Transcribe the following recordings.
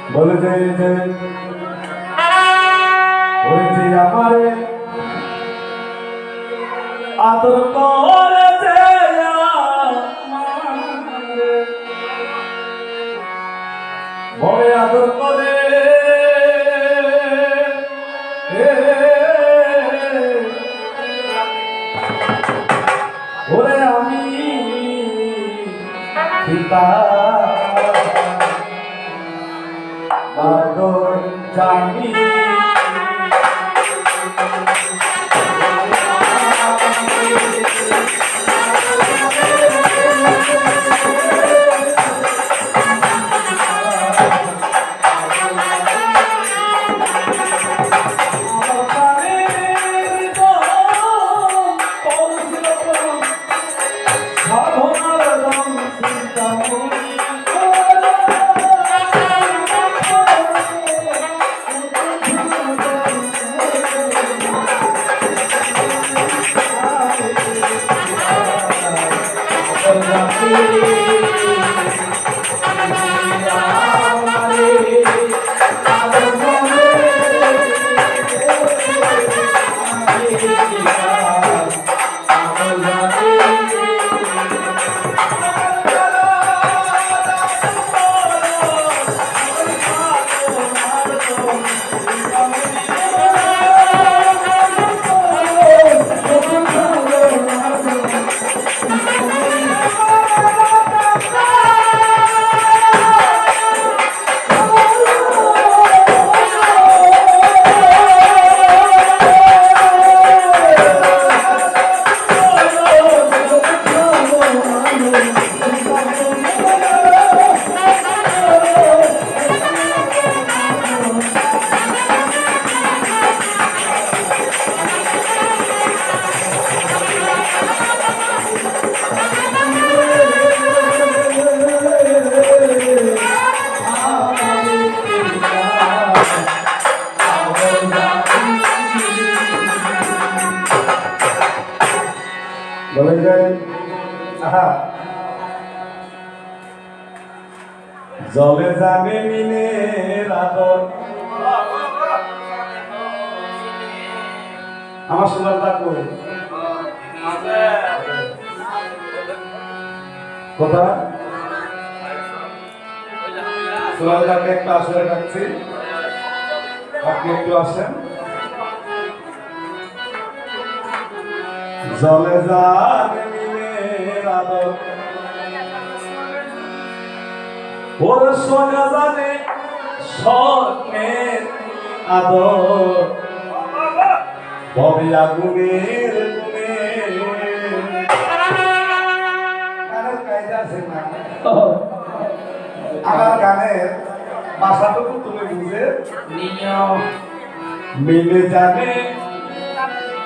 বলে যে ওই যে আমারে আদর করেছে বড় আদর করে ওরে আমি পিতা বাদর জানি বলে যায় জলে যাবে মিনের আদর আমার সোনার ডাকো কোথায় সোনার ডাকে একটা আসলে ডাকছি আপনি একটু আসেন জলে যাবে মিনের আদর ওর সোনা জানে স্বপ্নের আদর ববে আগুনের গুণে গানের কায়দা আছে না আমার গানের ভাষাটুকু তুমি বুঝে মিলে জানে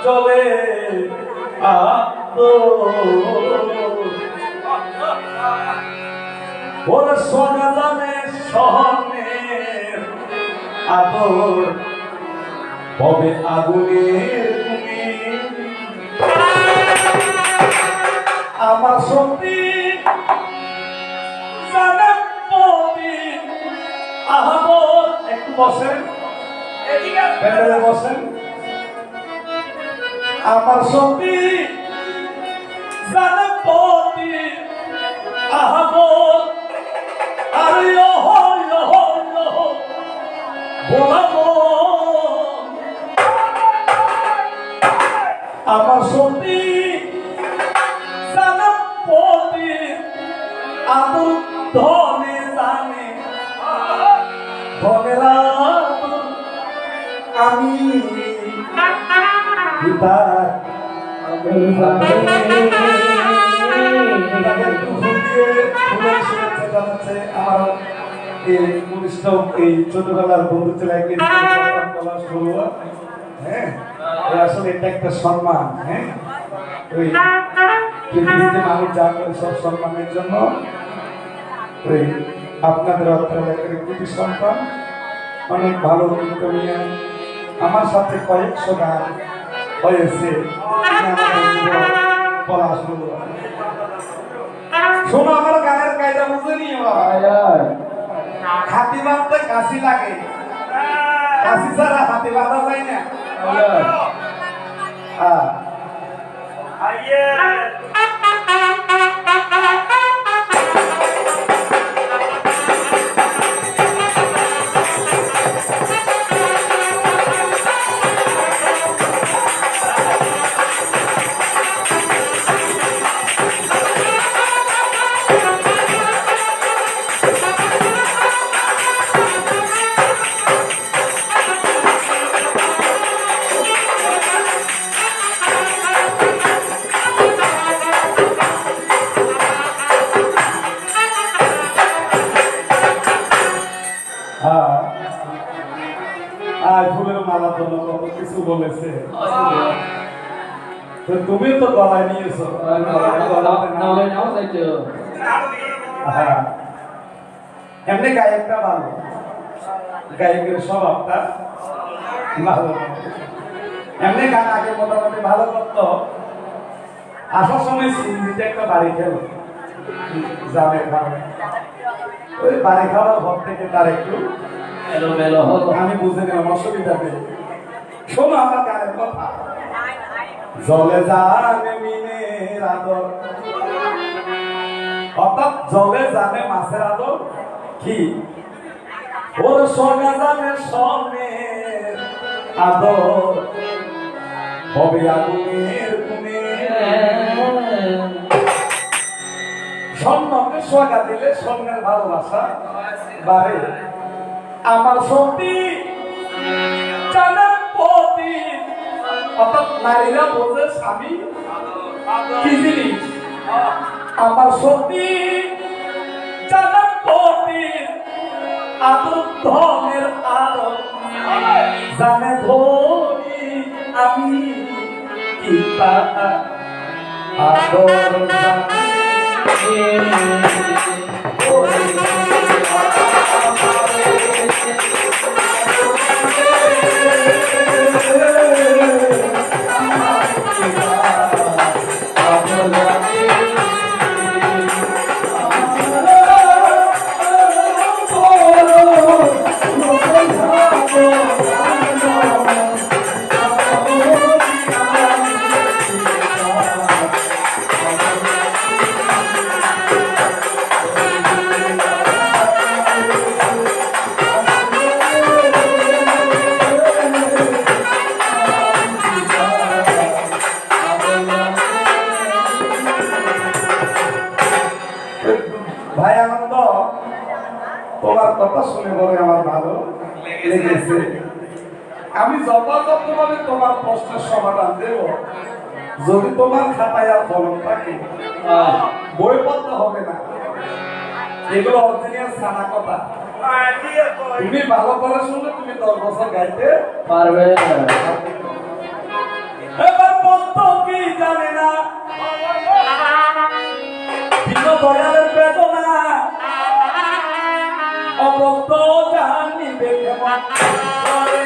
চলে ওর সোনা জানে স্বপ্নের আদর ববে আগুনের গুণে আমার শক্তি জানে পতি আহবর একটু বসেন প্যান্ডেলে বসেন আমার শক্তি জানে পতি আহবর আর বলাবো আমার শক্তি জানে পতি আদর ধনে জানে ধনেরা আমি পিতা আমার এই ছোটবেলার বন্ধু ছিল হ্যাঁ আসলে এটা একটা সম্মান হ্যাঁ ওই পৃথিবীতে মানুষ যা করে সব সম্মানের জন্য ওই আপনাদের অত্যাচারের প্রতি সন্তান অনেক ভালো কিন্তু নিয়ে আমার সাথে কয়েকশো গান হয়েছে শোনো আমার গানের কায়দা বুঝে নিয়ে হাতি বাঁধতে কাশি লাগে, কাশি ছাড়া হাতি বাঁধা যায় না। হ্যাঁ আর ফুলের মালা জন্য কত কিছু বলেছে, তো তুমি তো গলায় নিয়েছো। এমনি গায়কটা ভালো, গায়কের স্বভাবটা ভালো, এমনি গান আগে মোটামুটি ভালো করতো। আসার সময় সিন্ধিতে একটা বাড়ি খেলো, যাবে খাবে, ওই বাড়ি খাওয়ার ঘর থেকে তার একটু আমি বুঝে নিলাম অসুবিধা নেই। শোনো আমার গানের কথা। জলে জানে মিনের আদর, অর্থাৎ জলে জানে মাছের আদর কি, ওর সোনা জানে স্বর্ণের আদর, হবে আগুনের গুণে। স্বর্ণকে সোহাগা দিলে স্বর্ণের ভালোবাসা বাড়ে। আমার সতী জানার পতি, অর্থাৎ নারীরা বোঝে স্বামী কি জিনিস। আমার সতী জানার পতি আদর ধনের আদর, জানে ধরি আমি কি আদর জানি। ভাই আনন্দ, তোমার কথা শুনে বলে আমার ভালো লেগেছে। আমি যথাযথভাবে তোমার প্রশ্নের সমাধান দেব। যদি তোমার খাতায় আর কলম থাকে, বই পড়তে হবে না, এগুলো অরিজিনাল সানা কথা। তুমি ভালো করে শুনলে তুমি 10 বছর গাইতে পারবে। এবার বলতো কি জানে না দয়ালের বেদনা, অবক্ত জানিবে কেমন করে।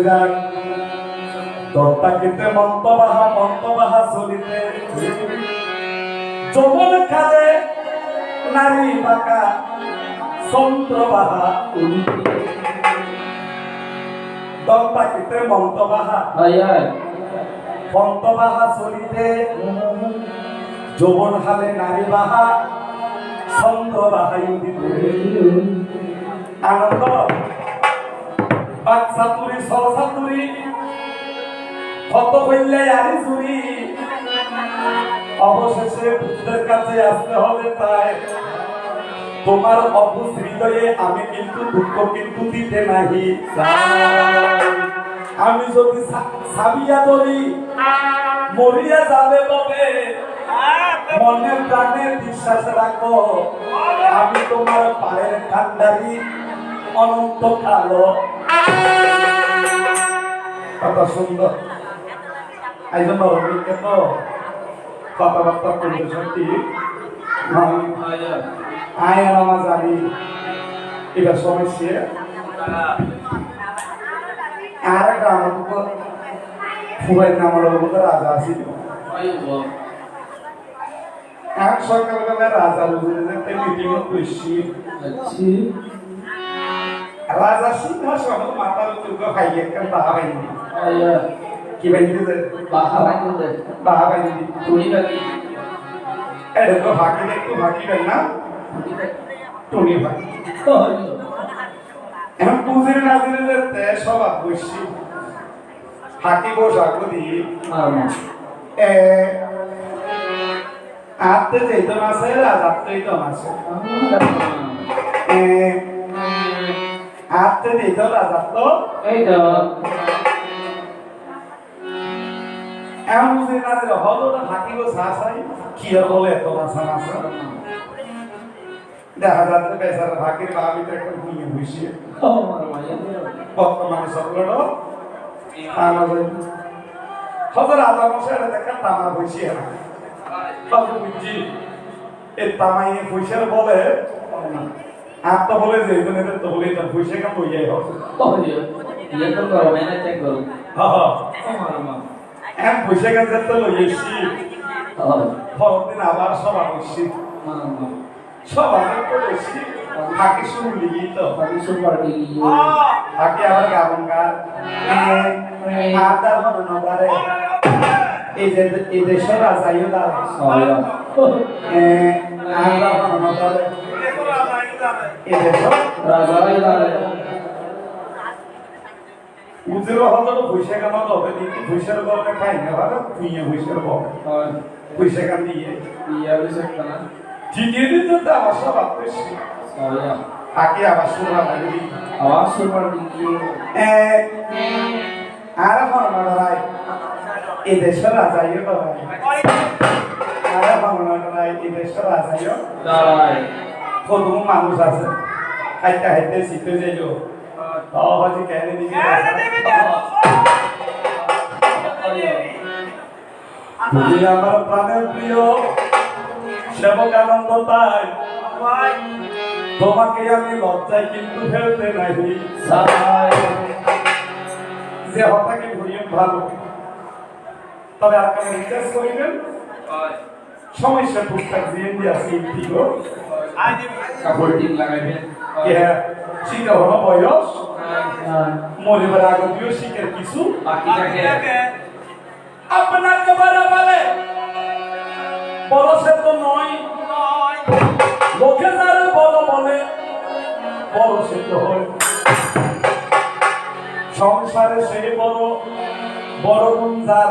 যান দত্তাকিতে মন্তবাহা চলিতে যৌবন কালে নারী বাঁকা চন্দ্রবাহা দত্তাকিতে মন্তবাহা চলিতে যৌবন কালে নারী বাহা চন্দ্রবাহা আনন্দ বাচ্চা তুরি সলসা তুরি কত হইলে আরি চুরি অবশেষে বুদ্ধের কাছে আসতে হবে তাই তোমার অবুঝ হৃদয়ে আমি কিন্তু দুঃখ কিন্তু দিতে নাহি আমি যদি সাবিয়া ধরি মরিয়া যাবে বলে মনে প্রাণে বিশ্বাস রাখো আমি তোমার পায়ের কান্ডারি অনন্ত কালো কত সুন্দর এই জন্য রবীন্দ্র তো কথাবার্তা পরিবেশন ঠিক আয় আমার জানি এবার সমস্যা আর একটা আমার খুবই নামার মধ্যে রাজা আছিল এক সকালবেলা রাজা মিটিং করছি রাজা সিংহাসন মাতার উপর খাইয়ে একটা বাহা বাইনি কি বাইনি বাহা বাইনি টুনি বাকি এটা তো ভাগি একটু ভাগি না টুনি ভাগি এখন পুজির নাজিরে সবাই বসছি হাতি বসা করি আত্মে যেত আছে রাজাত্মই তো আছে আত্মে যেত রাজাত্ম এই তো এমন বুঝি না যে হলটা থাকিব চাই কি বলে এত মাছা মাছা দেখা যাচ্ছে বেচারা ভাগের বাবিতে একটা ঘুমিয়ে বসিয়ে বর্তমানে সকলটা হজর রাজা মশাই দেখা তামা বসিয়ে বুঝছি এই তামাইয়ে পয়সার বলে আর তো বলে যে এদের তো বলে এটা পয়সা কেন বইয়াই হবে হ্যাঁ পয়সা কেন যেতে লইয়েছি পরদিন আবার সভা করছি সভা করেছি থাকি শুরু লিগি তো থাকি আবার গাবন গান আদার মনে নবারে এই যে এই দেশের রাজাইও দাঁড়ায় আদার মনে নবারে এই দেশের রাজাই দাঁড়ায় উজের হতো পয়সা কামাতে হবে কিন্তু পয়সার গল্পে খাই না ভালো তুই পয়সার বল পয়সা কাম দিয়ে ঠিকই দিত তো আমার সব আপেছি আগে আবার শুরু লাগবি আবার শুরু করবি আর ফরমালাই এই দেশের রাজাইও দাঁড়ায় আর ফরমালাই এই দেশের রাজাইও দাঁড়ায় কত মানুষ আছে খাইতে খাইতে শিখতে যাইও হজি কেন দিবি তুমি আমার প্রাণের প্রিয় সেবক আনন্দ তাই তোমাকে আমি লজ্জায় কিন্তু ফেলতে নাহি যে হঠাৎ ঘুরিয়ে ভালো তবে আপনারা রিচার্জ করিবেন সমস্যা টুকটাক জিএনডি আছে ইন্টিগো কাপড় টিম লাগাইবেন শিখা হলো বয়স মরিবার আগতীয় শিখের কিছু বাকি থাকে আপনাকে বলে বড় সে তো নয় লোকে যারা বড় বলে বড় সে তো হয় সংসারে সেই বড় বড় গুঞ্জার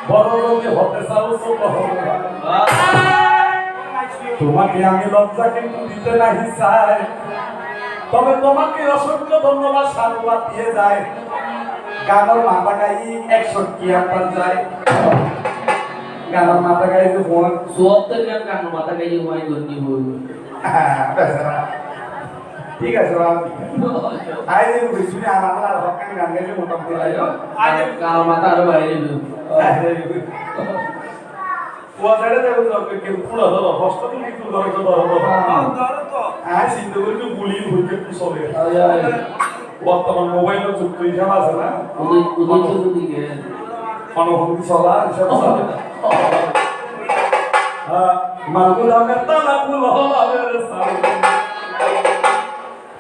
বড় রোগে হতে চাও ছোট হবে তোমাকে আমি লজ্জা কিন্তু দিতে নাহি চাই তবে তোমাকে অসংখ্য ধন্যবাদ সাধুবাদ দিয়ে যায় গানের মাথা গাই 61 আপনার যায় গানের মাথা গাই যে ফোন 74 গানের মাথা গাই ওই গন্ডি বল ঠিক আছে বাবা আই যে বুঝুনি আমার আর হকান গান গাইলে মোটামুটি লাইও আজ গানের মাথা আর বাইরে ওয়াদারে দেব তো কে পুরো ধরো হসপিটাল কিন্তু ধরো তো ধরো তো আয় সিন্ধু করে গুলি হইতে চলে বর্তমান মোবাইলের যুগ তুই হিসাব আছে না অনুভূতি চলা হিসাব চলে মালগুদামের তালা গুলো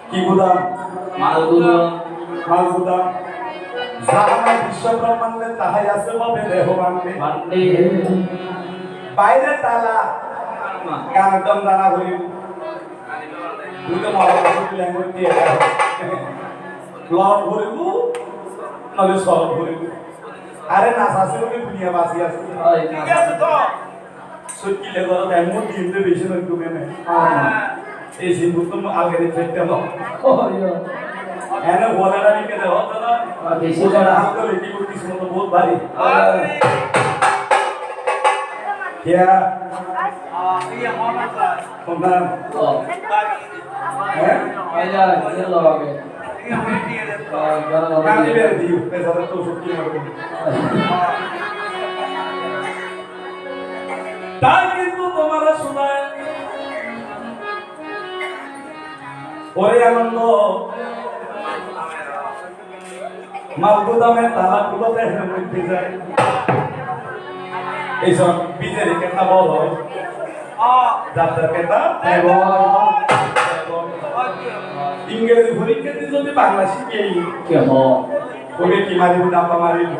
কি গুদাম মালগুদাম যাহা বিশ্ব ব্রহ্মাণ্ডে তাহাই আছে ভাবে দেহ মানবে বাইরে তালা একদম জানা হইল দুটো মহাভারত ল্যাঙ্গুয়েজ দিয়ে লড় ভরিব নলে সরব ভরিব আরে নাচ আছে বলে দুনিয়া বাঁচি আছে ঠিক আছে তো সত্যি লেগর এমন দিনতে বেশি নয় তুমি না এই সিন্ধু তো আগে ফেটতে না এনে বলাটা লিখে দাও দাদা বেশি বলা হাত করে কি করছিস মতো বহুত ভারী क्या ये होना था तुमने हैं आया ये लोगे गाने में दियो पैसा तो छुट्टी में তাই কিন্তু তোমার শোনায় ওরে আনন্দ মালগুদামের তালা গুলো দেখে মধ্যে যায় এইসব বীজের কেতা বল হয় যাত্রার কেতা ইংরেজি পরীক্ষা দিয়ে যদি বাংলা শিখে ওকে কি মারিব ডাব্বা মারিব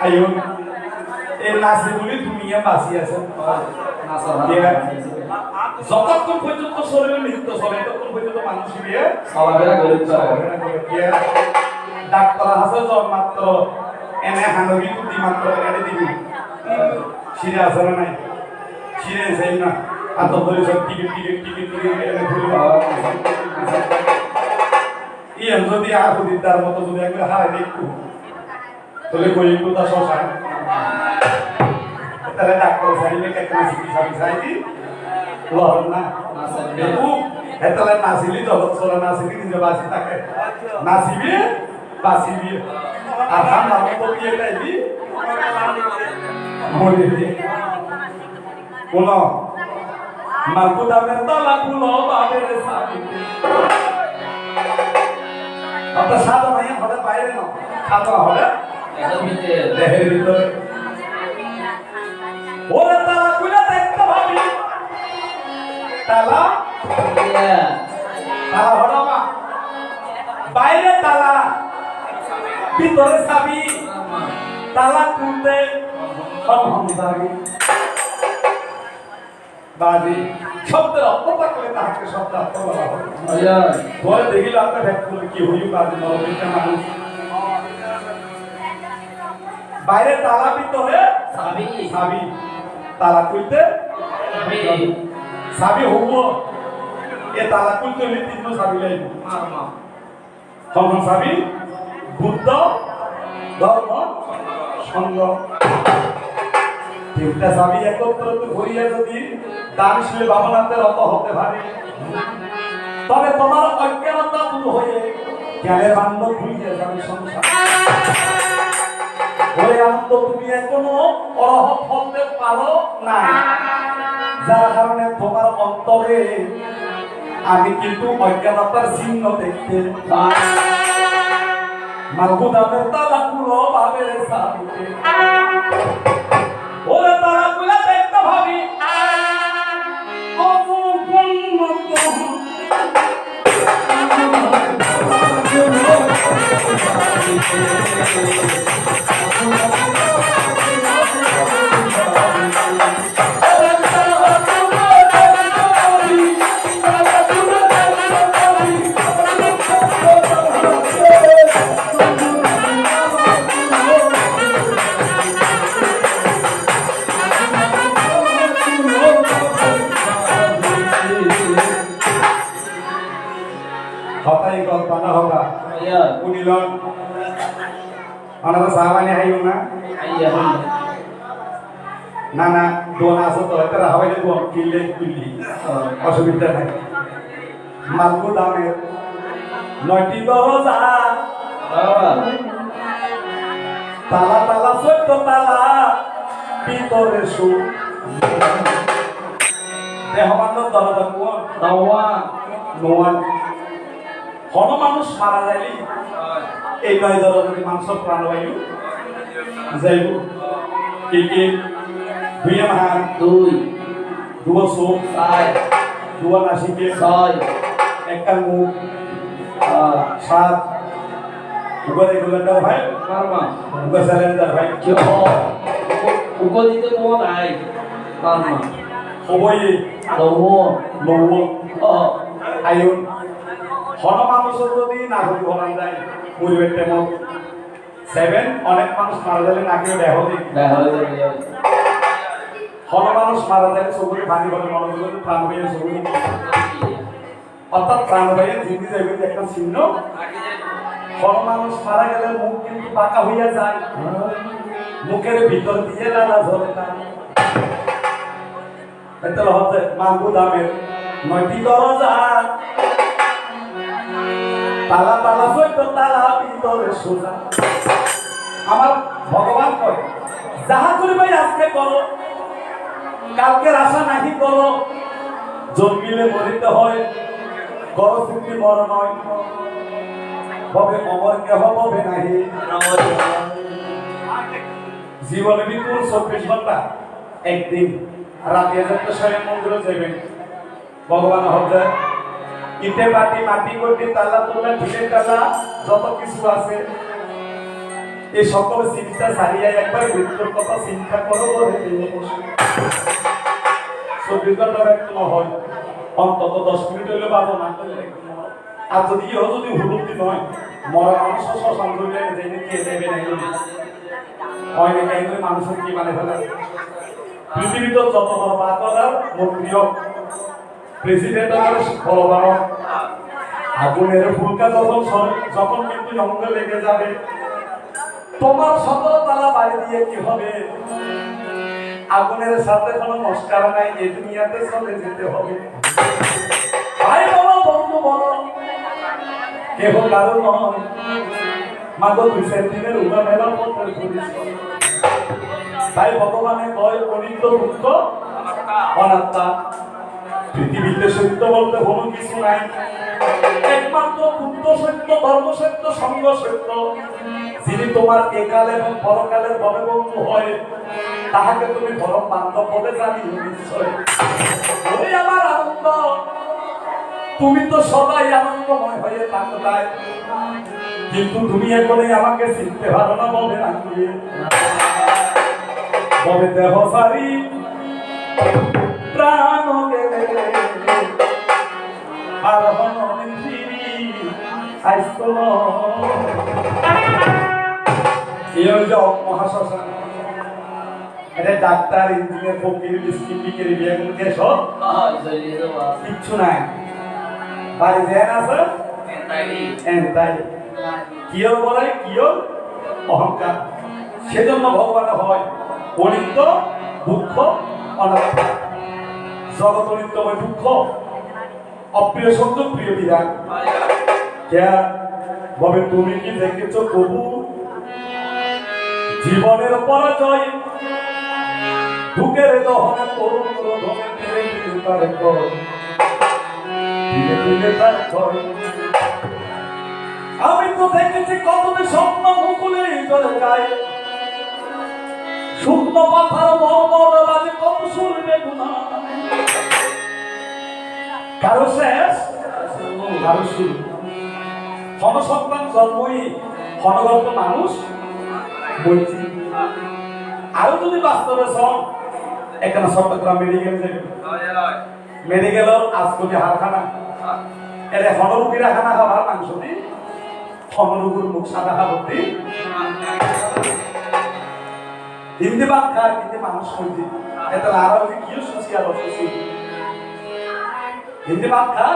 আইও এই নাচি বলি দুনিয়া বাঁচি আছে যতক্ষণ পর্যন্ত শরীরে নৃত্য চলে ততক্ষণ পর্যন্ত মানুষ গিয়ে ডাক্তার আছে মাত্র এনে হানবি বুদ্ধি মাত্র এনে দিবি শিরে আছে না নাই শিরে যাই না এত ধরে সব টিকিট এনে ঘুরব ইয়ান যদি আহুদিদার মতো যদি একবার হারাই দেখু তাহলে কই একটু তা শশান তাহলে ডাক্তার সাইলে কেটে চিকিৎসা চাইছি লহর না দেখু এতলে নাচিলি জগৎ চলা নাচিলি নিজে বাঁচি থাকে নাচিবি বাঁচিবি আর আমার মতো বিয়ে চাইবি মরিবি কোন মালগুদামের তালা গুলো বাবের সাবিতে আপনার সাদা ভাইয়া হবে বাইরে না সাদা হবে দেহের ভিতরে ওরে তালা গুলো দেখতে ভাবি তালা তালা হলো না বাইরে তালা ভিতরে চাবি তালা খুলতে বাজি শব্দের অর্থ থাকলে তাহাকে শব্দ অর্থ বলা হয় পরে দেখিল আপনার ভেক্টর কি হইব বাজি নরমিকা মানুষ বাইরে তালা ভিতরে চাবি তালা খুলতে চাবি হব এ তালা খুলতে হলে তিন চাবি লাগবে তখন চাবি বুদ্ধ ধর্ম সঙ্গ তিনটা চাবি একত্রিত হইয়া যদি দানশীল ভাবনাতে রত হতে পারে তবে তোমার অজ্ঞানতা দূর হয়ে জ্ঞানের আনন্দ ভুলিয়ে যাবে সংসার ওই আনন্দ তুমি এখনো অরহত হতে পারো না যার কারণে তোমার অন্তরে আমি কিন্তু অজ্ঞানতার চিহ্ন দেখতে পাই মালগুদামের তালা গুলো বাবের সাবিতে ওরে তালা গুলো দেখতে ভাবি কথাই কল্পনা হোগা কুনিলন অনারা সাহাবানি হাইও না না দোন আসো তো তারা হাওয়াই দোন কিনলে কুলি অসুবিধা নাই মালগুদামের 9টি দরজা তালা তালা 14 তালা ভিতরে সুখ দেহমান্য দরজা কোন দাওয়া নোয়ান হন মানুষ মারা যাইলি এই নয় ধরো যদি মাংস প্রাণবায়ু যাইব কি কি দুই মাহান দুই দুশো চার দুয়া নাসিকে ছয় একান্ন সাত উগা রেগুলেটর ভাই কারমা উগা সিলিন্ডার ভাই কি হ উপদিত কোন নাই কারমা হবই নব নৌ অ আয়ুন হন মানুষের যদি নাগরিক হলান যায় পরিবেশ তেমন 7 অনেক মানুষ মারা গেলে নাকি দেহ দিক হন মানুষ মারা গেলে সবুজ পানি বলে মনে করলে প্রাণ হয়ে সবুজ অর্থাৎ প্রাণ হয়ে জিন্দি যাইবে একটা চিহ্ন হন মানুষ মারা গেলে মুখ কিন্তু পাকা হইয়া যায় মুখের ভিতর দিয়ে লালা ঝরে না এতে হতে মাঙ্গু দামের 9টি দরজা তালা তালা সইতো তালা ভিতরে সোজা আমার ভগবান কয় যাহা করিবে আজকে করো কালকের আশা নাহি করো জন্মিলে মরিতে হয় করো স্মৃতি মর নয় হবে অমর কেহ হবে নাহি জীবনে বিপুল 24 ঘন্টা একদিন রাতে যাতে স্বয়ং মন্দিরে যাবেন ভগবান হবে ইটে বাটি মাটি গটি তালা তোলা ঢিলে তালা যত কিছু আছে এই সকল চিন্তা ছাড়িয়ে একবার মৃত্যুর কথা চিন্তা করো বলে 24 ঘন্টার একটু হয় অন্তত 10 মিনিট হলে পাবো না আর যদি যদি হুলুকি নয় মরা মানুষ শ্মশান করলে যেদিন কে দেবে না হয় না কেন মানুষের কি মানে ফেলে পৃথিবীতে যত বড় বাতদার মন্ত্রী প্রেসিডেন্ট বড় বড় আগুনের ফুলকা যখন কিন্তু জঙ্গলে লেগে যাবে তোমার 17 তলা বাড়ি দিয়ে কি হবে আগুনের সাথে কোনো নমস্কার নাই এই দুনিয়াতে চলে যেতে হবে ভাই বলো বন্ধু বলো কেহ কারো নয় মাগো 2 দিনের উড়া মেলার পথে তাই ভগবানে কয় অনিত্য দুঃখ অনাত্মা পৃথিবীতে সত্য বলতে কোনো কিছু নাই একমাত্র বুদ্ধ সত্য ধর্ম সত্য সঙ্গ সত্য যিনি তোমার একালে এবং পরকালের বড় বন্ধু হয় তাহাকে তুমি ধর্ম বান্ধব বলে জানিও নিশ্চয় ওই আমার আনন্দ তুমি তো সবাই আনন্দময় হয়ে থাকতাই কিন্তু তুমি এখন আমাকে চিনতে পারো না বলে রাখবে বলে দেহ সারি প্রাণ গেলে আর হনদিন ফিরি আইসতো এই হচ্ছে মহাশ্মশান এটা ডাক্তার ইঞ্জিনিয়ার ফকির মিস্ত্রি বিক্রি বিয়ে কোন দেশ কিচ্ছু নাই বাড়ি যেন আছে তাই কিয়র বলে কিয়র অহংকার সেজন্য ভগবান হয় অনিত্য দুঃখ অনাত্মা জগৎ অনিত্যময় দুঃখ অপ্রিয় শব্দ প্রিয় বিধান বলে তুমি কি দেখেছ প্রভু জীবনের পরাজয় দুঃখের দহনে করুণ রোধনে তেরে তার কর আমি তো দেখেছি কতটি স্বপ্ন মুকুলে চলে যায় শুকনো পাথার মর্মর বাজে কত শুনবে গুণা কারো শেষ কারো শুরু হনসন্তান জন্মই হনগত মানুষ বলছি আরো যদি বাস্তবে সব এখানে চট্টগ্রাম মেডিকেল যাবে মেডিকেল আজ কোটি হারখানা এর হনরুগীরা খানা খাবার মাংস দি হনরুগুর মুখ সাদা খাবার দি হিন্দি ভাত খায় কিন্তু মানুষ শুনছি এটা আরো কি শুনছি আর শুনছি হিন্দি ভাত খা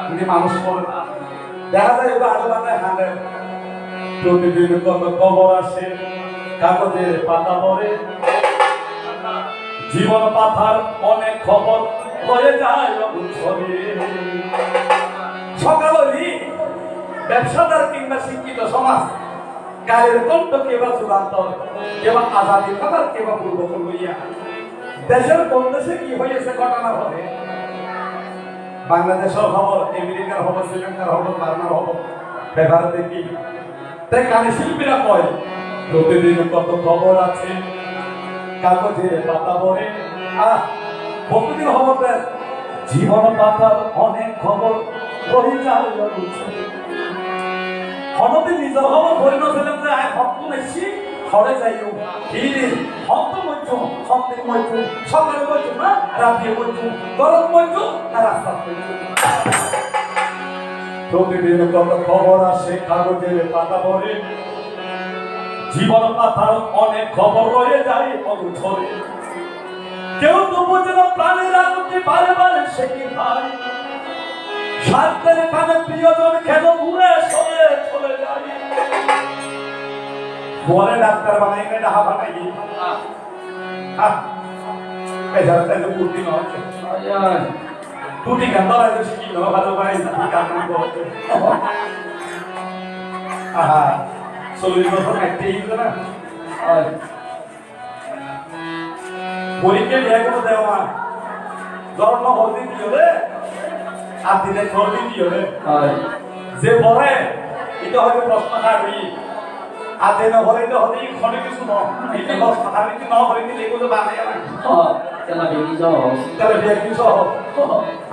কিন্তু মানুষ বলে দেখা যায় এবার আজবানায় হাঁটে প্রতিদিন কত খবর আসে কাগজের পাতা পড়ে জীবন পাথার অনেক খবর হয়ে যায় সকাল হলি ব্যবসাদার কিংবা শিক্ষিত সমাজ গায়ের কণ্ঠ কেবা যুগান্তর কেবা আজাদি খাবার কেবা পূর্বপূর্ব ইয়া দেশের কোন দেশে কি হয়েছে ঘটনা হবে বাংলাদেশের খবর, আমেরিকার খবর, শ্রীলঙ্কার খবর, বার্মার খবর ব্যবহার দেখি। তাই গানের শিল্পীরা কয় প্রতিদিন কত খবর আছে কাগজে পাতা ভরে। প্রতিদিন খবর দেয়, জীবন পাতার অনেক খবর রয়ে যায় অগুছালো। হঠাৎ নিজের খবর ধরে নছিলাম যে আয় ভক্ত নেছি ঘরে যাইও দিন হত মধ্য সন্ধ্যে মধ্য সকালে মধ্য না রাতে মধ্য গরম মধ্য না রাস্তা মধ্য। প্রতিদিন কত খবর আসে কাগজের পাতা ভরে, জীবন পাতার অনেক খবর রয়ে যায় অগুছলে। কেউ তো বোঝে না প্রাণের আনন্দে বারে বারে সে কি ভাই, স্বার্থের কানে প্রিয়জন কেন দূরে সরে চলে যায়। বলে ডাক্তার বানাই না ডাহা বানাই পেশারটা যে পুটি নয় পুটি গান ধরা যে শিখি ন ভালো ভাই গান করতে। আহা 40 বছর একটাই না পরীক্ষা দিয়ে কোনো দেওয়া জন্ম হতে কি হলে আর দিনে চলতে কি হলে যে পরে এটা হয়তো প্রশ্ন থাকবি আর যে না হলে এটা হতে ক্ষণে কিছু নয় এটা প্রশ্ন থাকবি কি না হলে কিন্তু এগুলো বানাই না তাহলে বিয়ে কিছু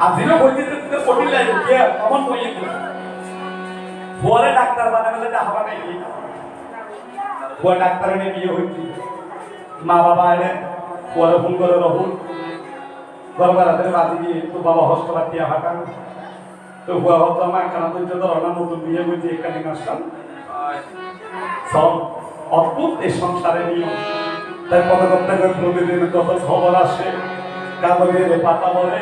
আর দিনে পরীক্ষা কঠিন লাগবে কে কমন হয়ে গেল পরে ডাক্তার বানাবে হাবা নাই পরে ডাক্তার এনে বিয়ে হয়েছি মা বাবা এনে পরে ফোন করে রহুল দরকার হাতের বাজি গিয়ে তো বাবা হস্তপাত দিয়ে হাঁটান তো হুয়া হতো আমার কানা তো ধরনা নতুন বিয়ে হয়েছে এখানে আসলাম সব অদ্ভুত এই সংসারের নিয়ম। তাই কত করতে প্রতিদিন কত খবর আসে কাগজের পাতা বলে,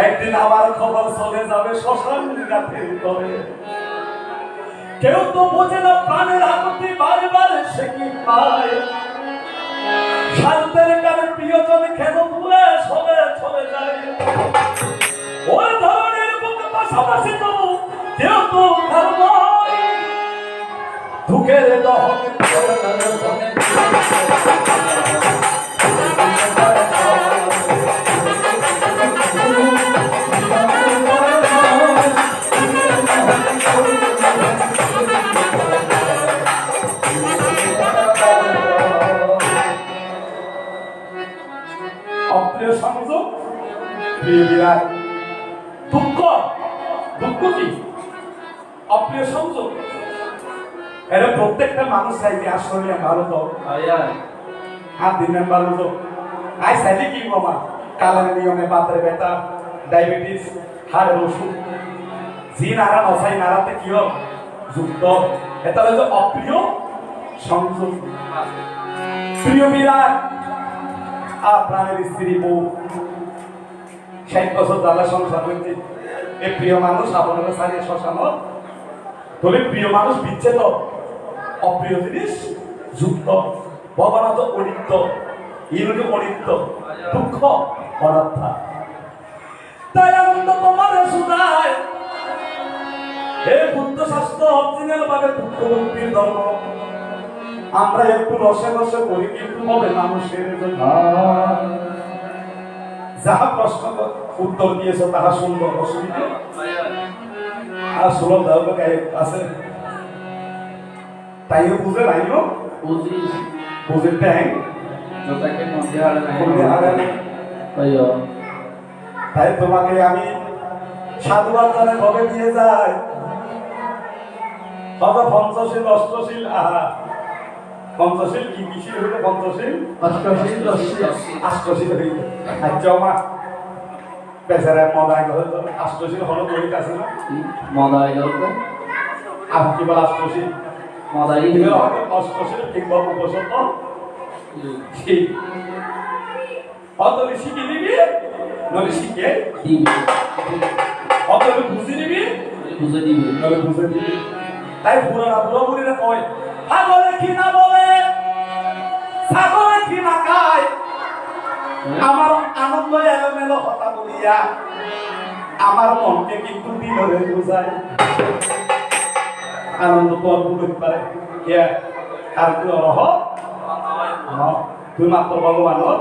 একদিন আবার খবর চলে যাবে শ্মশান গাছের তলে। কেউ তো বোঝে না প্রাণের আকুতি বারে বারে সে কি পায়, শান্তের কানে প্রিয়জন কেন দূরে সরে চলে যায়। ওই ধরনের বুকে পাশাপাশি তো কেউ তো কার নয়, দুঃখের দহনে অপ্রিয় সংযোগ প্রিয় বিরাট দুঃখ দুঃখ কি অপ্রিয় সংযোগ এরা প্রত্যেকটা মানুষ চাইতে আসলে ভালো তো আর দিনের ভালো তো আই চাইলে কি বাবা কালার নিয়মে বাতের ব্যথা ডায়াবেটিস হাড়ের ওষুধ জি নাড়া নসাই নাড়াতে কি হোক যুক্ত এটা হচ্ছে অপ্রিয় সংযোগ। প্রিয় বিরাট প্রাণের স্ত্রী বউ 60 বছর জ্বালা সংসার হয়েছে, এই প্রিয় মানুষ আপনারা সারিয়ে শ্মশানো বলে প্রিয় মানুষ বিচ্ছেদ অপ্রিয় জিনিস যুক্ত ভবানত অনিত্য ইরুনি অনিত্য দুঃখ অনাথা। তাই আনন্দ তোমার শুনায় হে বুদ্ধ শাস্ত্র অরিজিনাল ভাবে দুঃখ মুক্তির ধর্ম। আমরা একটু রসে রসে করি কিন্তু হবে মানুষের জন্য। যাহা প্রশ্ন উত্তর দিয়েছে তাহা সুন্দর অসুবিধা আর সুলভ দাও আছে তাই বুঝে নাই বুঝে ট্যাং তাই তোমাকে আমি সাধুবাদ জানে ভবে দিয়ে যাই কত পঞ্চশীল অষ্টশীল আহা পঞ্চশীল কি বিশীল হইলে পঞ্চশীল আষ্টশীল হইলে আচ্ছা মা বেচারা মদায় গেল আষ্টশীল হলো গরিব আছে না মদাই গেল আর কি বল আষ্টশীল মদাই অষ্টশীল কিংবা উপসর্গ ঠিক অতলে শিখে দিবি নলে শিখে দিবি অতলে বুঝে দিবি বুঝে দিবি নলে বুঝে দিবি। তাই পুরানা বুড়াবুড়িরা কয় পাগলে কি না বলে ছাগলে কি না খায়, আমার আনন্দ এলোমেলো কথা বলিয়া আমার মনকে কিন্তু দিলরে বুঝায়। আনন্দ তো আর বুঝতে পারে আর কি রহ তুই মাত্র ভগবানের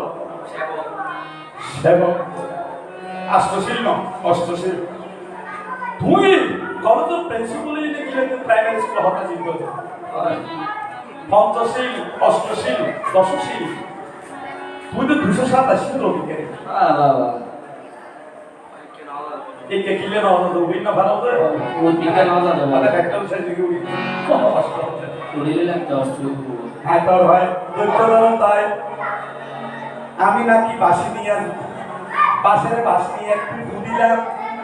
সেবক অষ্টশীল ন অষ্টশীল তুই কলেজের প্রিন্সিপাল গেলে প্রাইমারি স্কুল হতা চিন্তা করতে পঞ্চশীল অষ্টশীল দশশীল তুই তো 287 অধিকারী বাবা একে কিলে না হলো উইন না ভালো করে ও বিজ্ঞান আলাদা মানে বলে একটা সাইজে উইন কষ্ট হচ্ছে উড়িলে লাগতে অষ্টু হ্যাঁ তোর ভাই দুর্যোধন তাই আমি নাকি বাসি নিয়ে বাসের বাস নিয়ে একটু ঘুরিলাম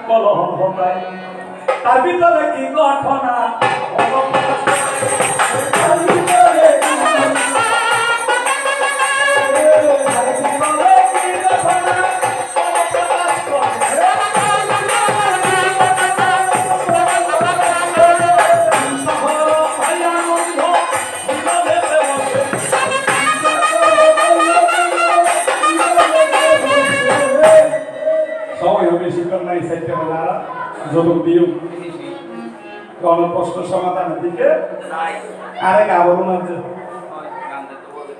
কলহন হতায় তার ভিতরে কি ঘটনা তার ভিতরে কি ঘটনা? জবাব দিও কোন প্রশ্ন সমাধানের দিকে আরেক আবরণ আছে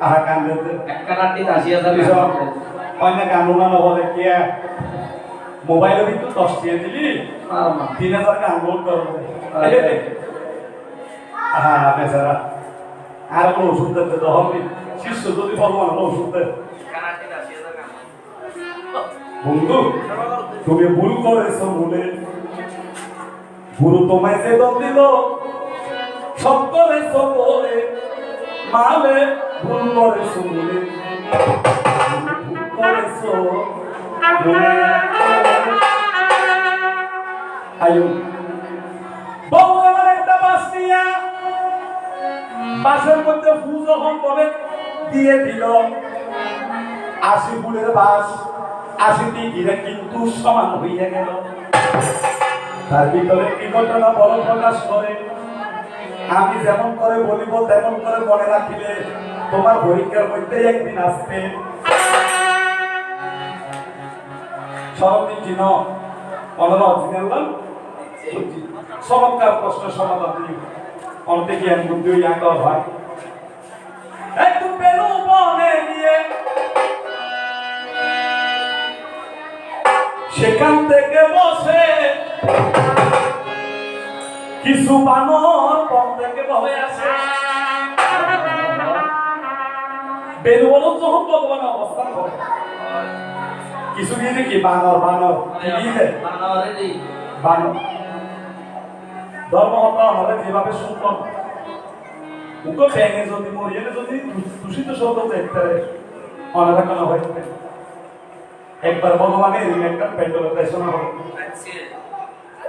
আহা কান্দে একটা রাতে ৮০,০০০ অন্য কানুন না বলে কি মোবাইলের ভিতর 10 টাকা দিলি ৩,০০০ টাকা আনলোড করবে আহা বেচারা আর কোন ওষুধ দিতে তো হবে শিষ্য যদি ভগবান ওষুধ দেয় বন্ধু তুমি ভুল করেছো বলে গুরু তোমায় যে দম দিল সব করেছো বলে মালে ভুল করেছো বলে ভুল করেছো বলে আয়ু বাবু আমার একটা বাস নিয়া বাসের মধ্যে ফু যখন বলে দিয়ে দিল 80 ফুলের বাস 80টি ঘিরে কিন্তু সমান হইয়া গেল তার ভিতরে কি ঘটনা বড় প্রকাশ করে আমি যেমন করে বলিব তেমন করে মনে রাখিলে তোমার পরীক্ষার মধ্যে একদিন আসবে সরবদিন চিহ্ন অরিজিনাল চমৎকার প্রশ্ন সমাধান দিই অন্তে জ্ঞান বুদ্ধি আঁকা হয় একটু পেলু বনে নিয়ে সেখান থেকে বসে কিছু বানর পথ থেকে বহে আসে বেলুবল যখন ভগবান অবস্থান করে কিছু দিয়ে কি বানর বানর বানর ধর্ম হত্যা হবে যেভাবে শুনলাম উनको ব্যাঙে যদি মরিয়ে যদি দূষিত শব্দ দেখতে অনেক কেন হয়েছে একবার ভগবানের একটা প্যান্ডেলের পেছনে হবে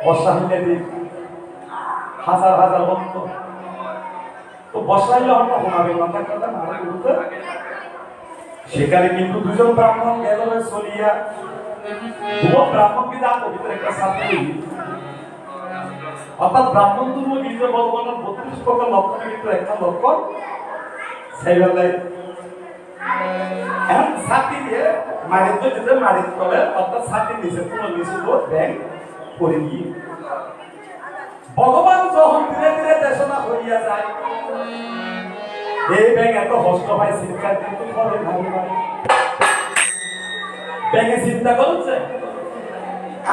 বর্ষা হইলে দিন হাজার হাজার ভক্ত তো বর্ষা হইলে অন্য শোনাবে সেখানে কিন্তু দুজন ব্রাহ্মণ গেল চলিয়া দুটো ব্রাহ্মণ কিন্তু পবিত্র একটা ছাত্র অর্থাৎ ব্রাহ্মণ দুর্ব গীত ভগবানের 32 প্রকার লক্ষণের ভিতরে একটা লক্ষণ সেই বেলায় এখন ছাতি দিয়ে মাড়ির তো যেতে মাড়ির তলে অর্থাৎ ছাতির নিচে পুরো নিচে ব্যাগ পরে গিয়ে ভগবান যখন ধীরে ধীরে দেশনা হইয়া যায় এই ব্যাগ এত হস্ত হয় চিন্তা কিন্তু করে ব্যাগে চিন্তা করছে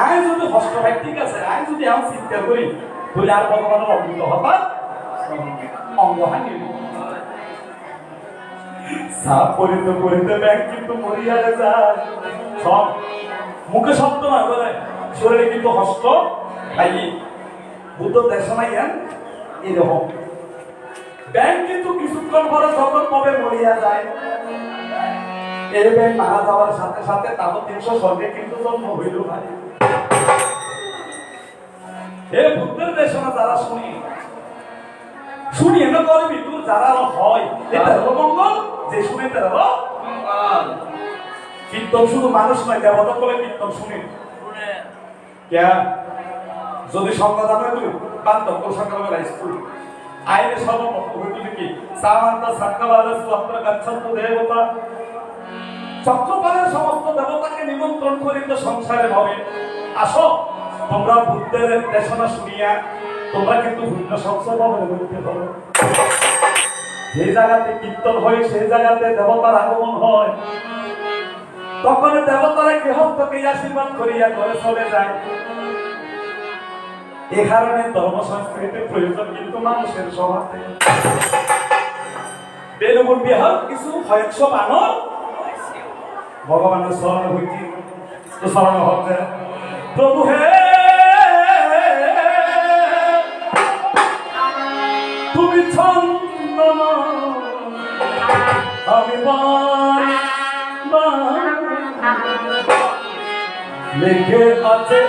আমি যদি হস্ত হয় ঠিক আছে আমি যদি আমি চিন্তা করি তাহলে আর ভগবানের অমৃত হঠাৎ অঙ্গহানি সাপ করিতে করিতে ব্যাগ কিন্তু মরিয়া যায় সব মুখে শব্দ নয় বলে শরীরে কিন্তু হস্ত তাই বুদ্ধ দেশনাই এরকম ব্যাগ কিন্তু কিছুক্ষণ পরে যখন কবে মরিয়া যায় এই ব্যাগ মারা যাওয়ার সাথে সাথে তারও 300 স্বর্গে কিন্তু জন্ম হইল ভাই এ বুদ্ধের দেশনা যারা শুনি এনে করে মৃত্যুর যারা হয় এটা হলো মঙ্গল যে শুনে তারা কীর্তন শুধু মানুষ নয় দেবতা বলে কীর্তন শুনে যদি সংবাদ হয় তুই বান্ধব সকালবেলা স্কুল আইনে সর্বপ্রথম হইতো কি সামান্তা সকালবেলা সুয়াত্র গচ্ছন্ত দেবতা চক্রপালের সমস্ত দেবতাকে নিমন্ত্রণ করিত সংসারে ভাবে আসো তোমরা বুদ্ধের দেশনা শুনিয়া তোমরা কিন্তু ভিন্ন সংসার ভাবে করতে পারো যে জায়গাতে কীর্তন হয় সেই জায়গাতে দেবতার আগমন হয় তখন দেবতারা গৃহস্থকে আশীর্বাদ করিয়া ঘরে চলে যায়। এ কারণে ধর্ম সংস্কৃতির প্রয়োজন কিন্তু মানুষের সমাজে। বেলুবন বিহার কিছু ভয়স্ক বানর ভগবানের স্মরণ হইছি, স্মরণ হচ্ছে প্রভু হে তুমি ছন্দন আমি লিখে আছে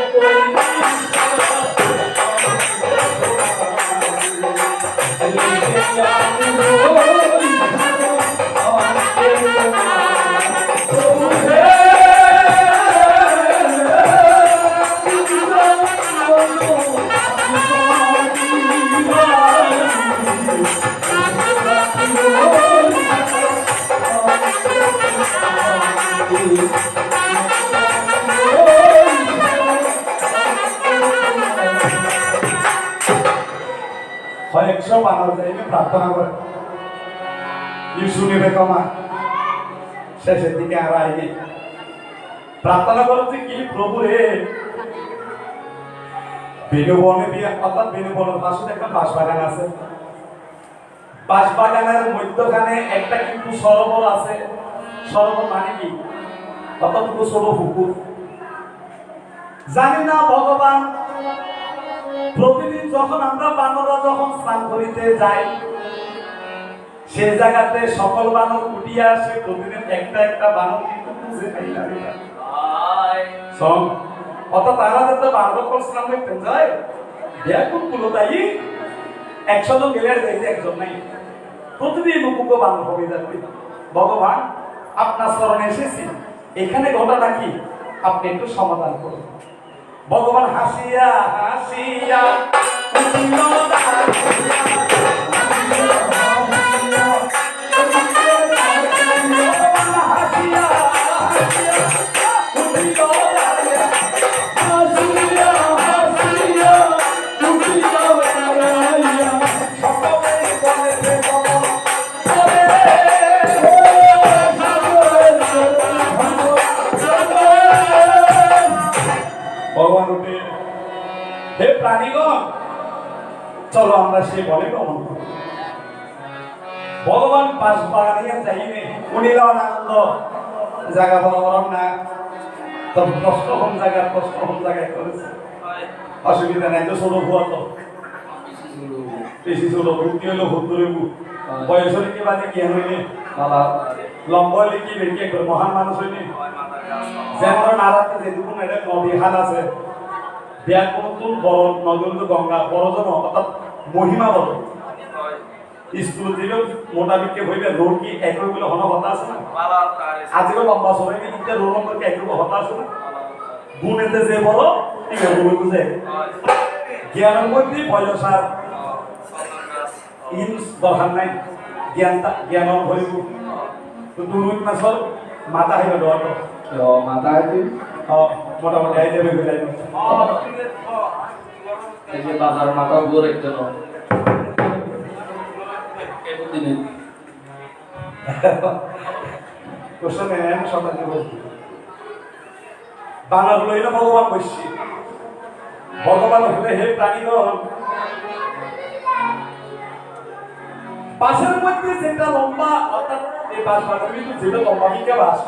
কয়েকশো বানর যাইবে প্রার্থনা করে শুনিবে কমা শেষের দিকে আর আইনি প্রার্থনা করছে কি প্রভু রে বেনুবনে বিয়ে অর্থাৎ বেনুবনের পাশে একটা বাঁশবাগান আছে, বাঁশবাগানের মধ্যখানে একটা কিন্তু সরোবর আছে। সরোবর মানে কি? অর্থাৎ ছোট পুকুর। জানি না ভগবান প্রতিদিন যখন আমরা বানররা যখন স্নান করিতে যাই সে জায়গাতে সকল বানর উঠিয়া আসে, প্রতিদিন একটা একটা বানর কিন্তু বুঝে খাই না অর্থাৎ তারা যাতে বানর স্নান করতে যায় দেখুন পুলো তাই 100 জন গেলে যাইতে একজন নাই, প্রতিদিন উপকূল বানর হবে যাবে। ভগবান আপনার স্মরণে এসেছি, এখানে ঘটনা কি আপনি একটু সমাধান করুন। ভগবান হাসিয়া হাসিয়া ভগবান উঠে হে প্রাণীগণ চলো আমরা সে বলে গমন করি। ভগবান পাশ বাগানিয়া যাইবে উনিল আনন্দ জায়গা বরাবর না তবে কষ্ট হম জায়গায় করেছে অসুবিধা নাই তো ছোট ভুয়া তো বেশি ছোট ভুক্তি হইলো ভূত ধরে বয়স হলে কি বাজে জ্ঞান হইলে লম্বা হইলে কি বেরিয়ে একবার মহান মানুষ হইলে যেমন নারাতে যেটুকু এটা নদী হাল আছে ব্যাকুল বড় নদী গঙ্গা বড়জন অর্থাৎ মহিমা বড় স্কুল দিলেও মোটামুটি হইবে রোড কি একই বলে হন হতা আছে না আজকে লম্বা সময় কিন্তু রোড নম্বরকে একই হতা আছে না গুণেতে যে বড় ঠিক আছে বুঝে জ্ঞানের মধ্যে বয়স আর ইন দরকার নাই জ্ঞান হইব তো 2 মাসের মাথা হইবে ডর মাথা আছে মোটামুটি আই যাবে বেলাই এই যে বাজার মাথা গোর একটা ন দিনে কোশ্চেন এম সবাই বলছি বাংলা লইল ভগবান বসছি ভগবান হলে হে প্রাণীগণ বাসের মধ্যে যেটা লম্বা অর্থাৎ এই বাস বাসের কিন্তু যেটা লম্বা মিকা বাস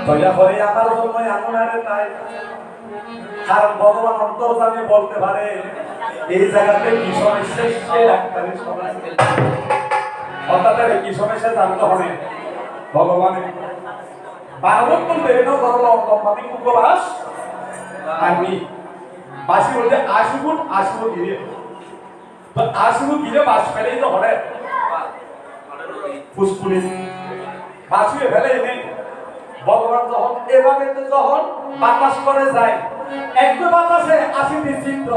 দয়া করে আমার জন্য এমন আরে তাই কারণ ভগবান অন্তর্জামে বলতে পারে এই জায়গাতে কি সমস্যা সে ডাক্তারের সমস্যা অর্থাৎ কি সমস্যা জানতে হবে ভগবানের বারবার বলতে এটাও ধরো লম্বা মিকা বাস আমি বাসি বলতে 80 ফুট গিরে তো 80 ফুট গিরে বাস ফেলেই তো হবে ফুসফুলি বাসিয়ে ফেলে এনে ভগবান যখন এভাবে যখন বাতাস করে যায় একটু বাতাসে 80 বিচিত্র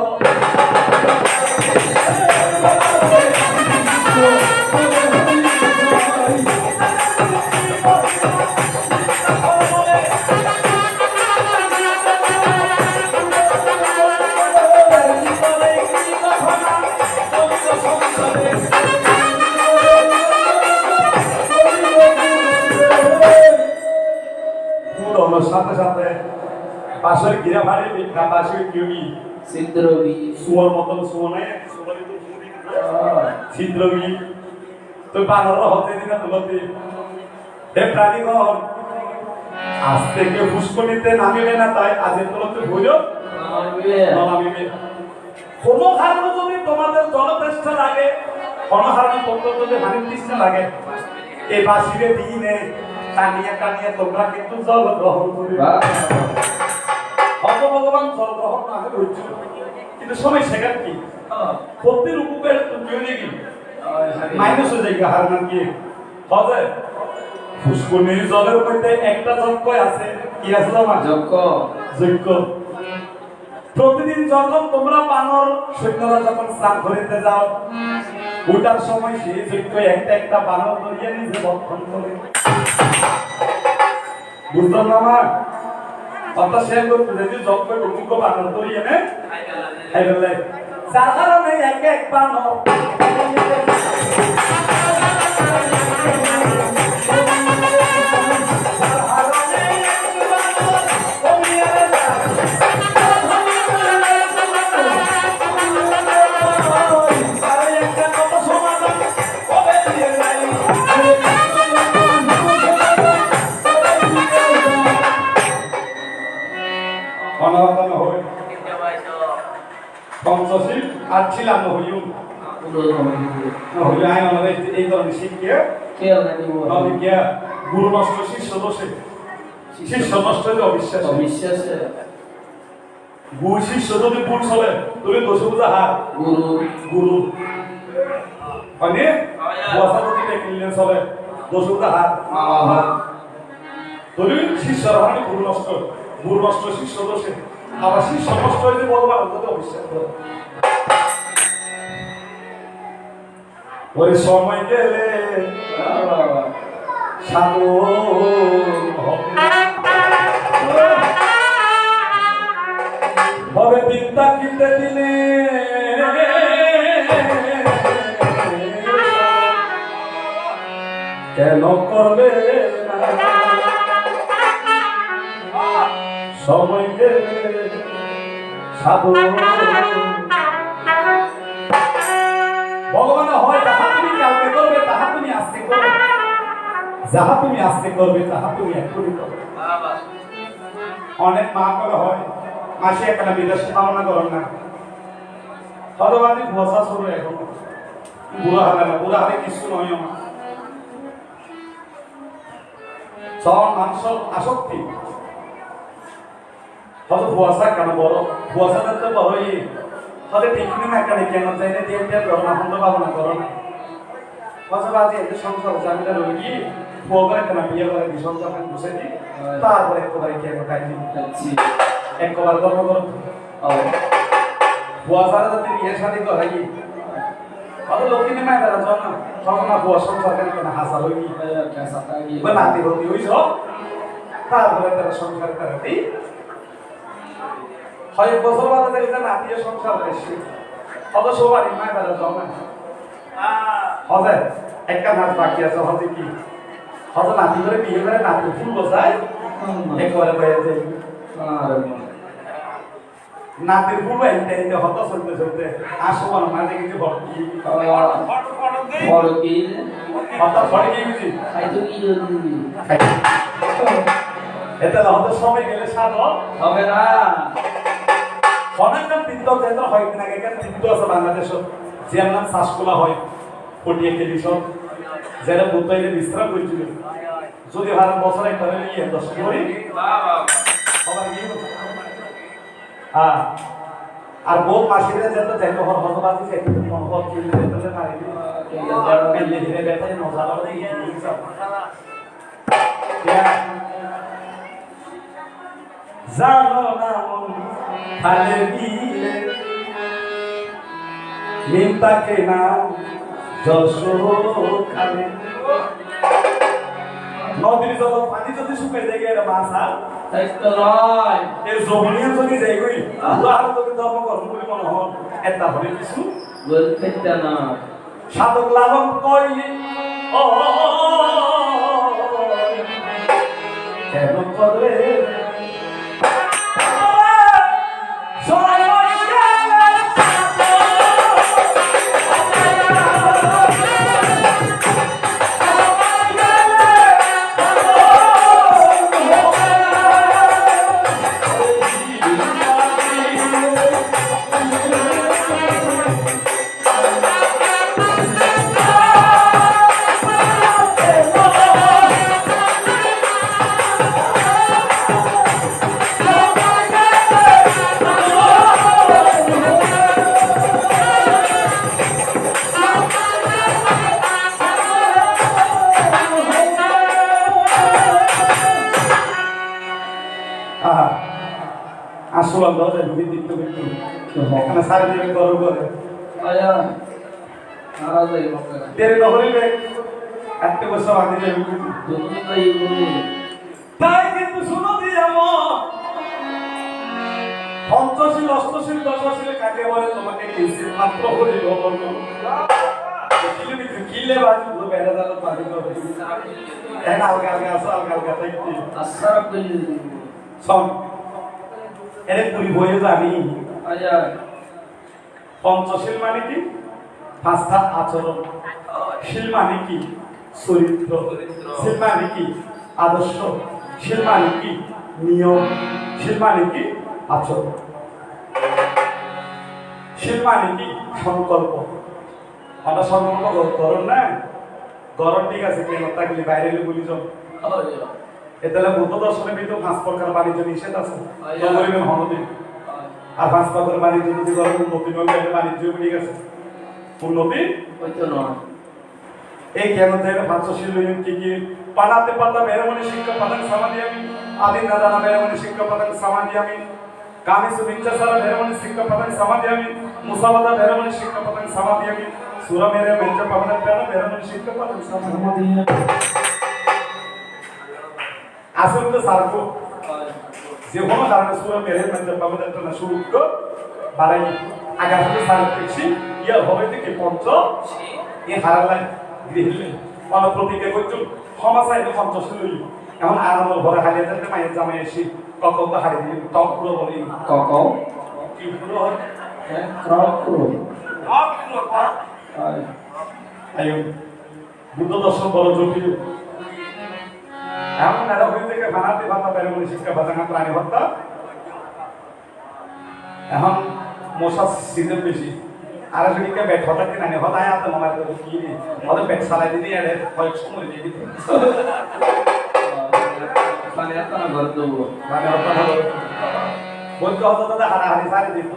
পাশের গিরা ভাড়ে না পাশের কিউবি সিদ্ধরবি সুয়ার মতন সুয়ানে সুয়ারে তো ছিদ্রবি তো বানর হতে দিনা তুলতে হে প্রাণীগণ আজ থেকে পুষ্করিতে নামিবে না তাই আজের তুলতে ভুলো নামিবে কোনো কারণে যদি তোমাদের জলতেষ্টা লাগে কোনো কারণে তোমাদের যদি হানি তৃষ্ণা লাগে এই বাসিরে দিনে টানিয়া টানিয়া তোমরা কিন্তু জল গ্রহণ করবে ভগবান জল গ্রহণ না হলে হইছে কিন্তু সময় শেখার কি প্রত্যেক উপকার কেউ দেখি মাইনাস হয়ে যায় হার নাম কি হবে পুষ্করিণীর জলের মধ্যে একটা যজ্ঞ আছে কি আছে আমার যজ্ঞ যজ্ঞ প্রতিদিন যখন তোমরা বানর সৈন্যরা যখন স্নান করিতে যাও ওটার সময় সেই যজ্ঞ একটা একটা বানর ধরিয়ে নিজে বক্ষণ করে বুঝলাম না আমার কথা শেয়ার করতে যদি যজ্ঞ ঢুকুক বানর ধরিয়ে নে খাই ফেললে যার কারণে এক এক বানর অনাবরণ হয় পঞ্চশীল আর ছিলাম হইও হইলে আই আমাদের এই ধরনের শিক্ষা অভিজ্ঞা গুরু নষ্ট শিষ্য দোষে শিষ্য নষ্ট হলে অবিশ্বাস অবিশ্বাসে গুরু শিষ্য যদি ভুল চলে তুমি দোষ বুঝা হার গুরু গুরু মানে বসা যদি কিনলে চলে দোষ বুঝা হার তুমি শিষ্যর হারে গুরু নষ্ট শিষ্য দোষে আবার শিষ্য নষ্ট হইলে ভগবান যদি অবিশ্বাস করে ওই সময় গেলে সাধু হবে চিন্তা কিনতে দিলে কেন করবে সময় গেলে সাধু ভগবান হয় তাহা তুমি কালকে করবে তাহা তুমি আজকে করবে যাহা তুমি আজকে করবে তাহা তুমি এক্ষুনি করবে অনেক মা করে হয় মাসে একটা বিদেশ কামনা করেন না হতবাদী ভসা শুরু এখন বুড়া হবে না বুড়া হলে কিছু নয় আমার সব মানুষ আসক্তি হয়তো ভুয়াশা কেন বড় ভুয়াশাটা তো বড়ই হয়তো ঠিক না কেন কেন চাইলে দিয়ে দিয়ে করোনা বন্ধ ভাবনা করো না হতবাদী এতে সংসার জামিটা রোগী ফুয়া করে কেন বিয়ে করে কি সংসার বসে দিই তারপরে একবারে কেন খাইনি একবার গল্প করো ভুয়াশারা যদি বিয়ে শাদী করে কি হয়তো লক্ষ্মী মায়ের দ্বারা জন না তখন না ভুয়া সংসার কেন হাসা হই বা নাতি হতি হইছ তারপরে তারা সংসার করে হয় বছর বাদে দেখলে নাতিয়ে সংসার বেশি অত সবারই মায়ের দ্বারা জমে হবে একটা মাস বাকি আছে হতে কি হয়তো নাতি করে বিয়ে করে নাতি ফুল বসায় একবারে বয়ে যায় নাতির ফুল এনতে এনতে হত চলতে চলতে আসো মানে মাঝে কিছু ভর্তি হত ফড়ে কি বুঝি এতে হয়তো সময় গেলে সাদ হবে না অনেক নাম তীর্থ কেন্দ্র হয় কিনা এখানে তীর্থ আছে বাংলাদেশত যে নাম শ্বাসকোলা হয় পটিয়া কেলিশন যারা বুদ্ধইলে বিশ্রাম করছিল যদি ভারত বছর একটা নিয়ে দর্শন করি সবাই গিয়ে হ্যাঁ আর বহু মাসিরা যেন দেখো হতবাদি যেতে মহব্বত কিনলে যেতে পারি পেলে ধীরে বেটাই মজা লাগে জানো না খালে দিলে নিমতাকে না জল খালে নদীর যখন পানি যদি শুকিয়ে যায় এর মাছ আর দায়িত্ব নয় এর জমিনে যদি যাই গই আর যদি ধর্ম কর্ম করি মনে হন এটা হলে কিছু বলতে না সাধক লালন কই ও কেন করলে আসলে দাও যায় বিদ্যুৎ কিন্তু এখানে সাড়ে দিকে গরম করে আয়া আর যাই বাবা তেরে নহরিলে একটা বছর আগে যাবে তুমি তাই বলি তাই কিন্তু শুনো দিয়ে আমার পঞ্চশীল অষ্টশীল দশশীল কাকে বলে তোমাকে কিনছি মাত্র হলে ভবন কিলে বাজু বেড়া দাঁড়ো পারি এখন আলগা আলগা আসো আলগা আলগা থাকতে আসার কইলে শোন এর পুরি বইয়ে জানি আয়া পঞ্চশীল মানে কি পাঁচটা আচরণ শীল মানে কি চরিত্র শীল মানে কি আদর্শ শীল মানে কি নিয়ম শীল মানে কি আচরণ শীল মানে কি সংকল্প আমরা সংকল্প গরম না গরম ঠিক আছে কেন থাকলে বাইরে বলি যাও আয়া এতালে বুদ্ধ দর্শনের ভিতরে 5 প্রকার বাণিজ্য নিষেধ আছে জঙ্গলিমের হনদি আর 5 প্রকার বাণিজ্য যদি গরম উন্নতি নয় তাহলে বাণিজ্য ঠিক আছে উন্নতি হইতো না এই কেন থেকে পঞ্চশীল কি পানাতে পাতা বেরমণি শিক্ষা পাতাং সমাধি আমি আদি না জানা বেরমণি শিক্ষা পাতাং সমাধি আমি কামি সুবিচ্ছাসারা বেরমণি শিক্ষা পাতাং সমাধি আমি মুসাবাদা বেরমণি শিক্ষা পাতাং সমাধি আমি সুরা মেরে মেঞ্চ পাবনা পেনা বেরমণি শিক্ষা পাতাং সমাধি আসলে তো সারকো যে কোনো কারণে সুরা মেরে মেঞ্চ পাবনা পেনা শুরু বাড়াই আগামী সাল থেকে ইয়া হবে থেকে পঞ্চ এ হারালাই গৃহিলে কোন প্রতিজ্ঞা করছুন সমাচাই তো পঞ্চশীল হইল এখন আনন্দ ঘরে হারিয়ে যাতে মায়ের জামাই এসে কখন তো হারিয়ে দিল টক পুরো বলি কক কি পুরো হয় ক্রক পুরো টক পুরো আয়ো বুদ্ধ দর্শন বড় জটিল এমন এরা হয়ে থেকে বানাতে ভাতা বেড়ে বলে শিক্ষা বাজানা প্রাণী হত্যা এখন মশা সিজন বেশি আর যদি ব্যাট হঠাৎ কিনা নেই হঠাৎ আতে মনে করে কি ওদের ব্যাট চালাই দিদি এর কয়েক সময় দিয়ে দিতে মানে এত না ঘর দেবো মানে হত্যা ভালো বলতে হতো দাদা হারাহারি সারি দিত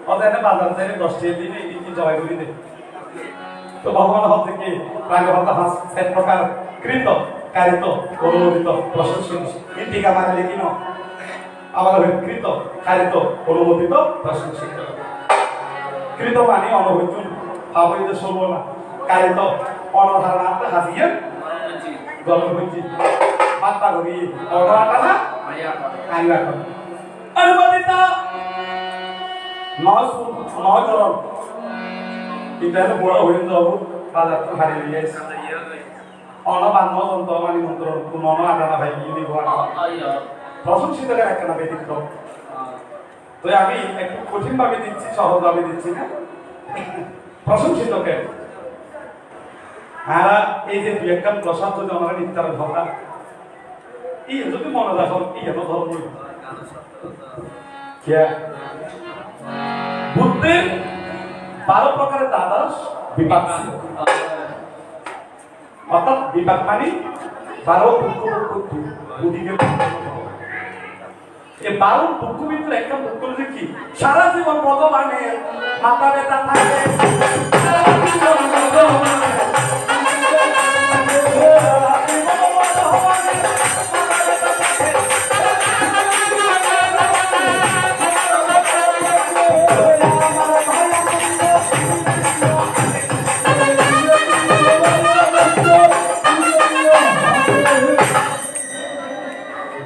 ওদের এনে বাজার চাইলে 10 টাকা দিন এই দিন জবাই করে দে তো ভগবান হচ্ছে কি প্রাণী হত্যা 7 প্রকার কৃত কারিত অনুমোদিত প্রশংসিত ইন্টিকা মানে লিখিন আবার কৃত কারিত অনুমোদিত প্রশংসিত কৃত মানে অনবৈতুন ভাবইতে সরব না কারিত অনধারণাতে হাজিয়ে গল্প হচ্ছে বার্তা করি অনহাটা না আইবা কর অনুমোদিত নয় করণ কিন্তু এত বড় হয়ে যাব বাজার তো হারিয়ে নিয়ে অনবান্ন যন্ত্র মানে মন্ত্র মন আটানা ভাই দিব প্রশংসিত একটা না ব্যতিক্রম তো আমি একটু কঠিন ভাবে দিচ্ছি সহজ ভাবে দিচ্ছি না প্রশংসিত কে আর এই যে দুই একটা প্রশান্ত যদি আমরা নিত্যার ধরা এই যদি মনে রাখো এই এত ধর্ম বুদ্ধের 12 প্রকারের দ্বাদশ বিপাক ছিল অর্থাৎ বিপাক মানে 12 দুঃখ বুদ্ধিকে এই 12 দুঃখ ভিতরে একটা দুঃখ যে কি সারা জীবন ভগবানের মাথা ব্যথা থাকে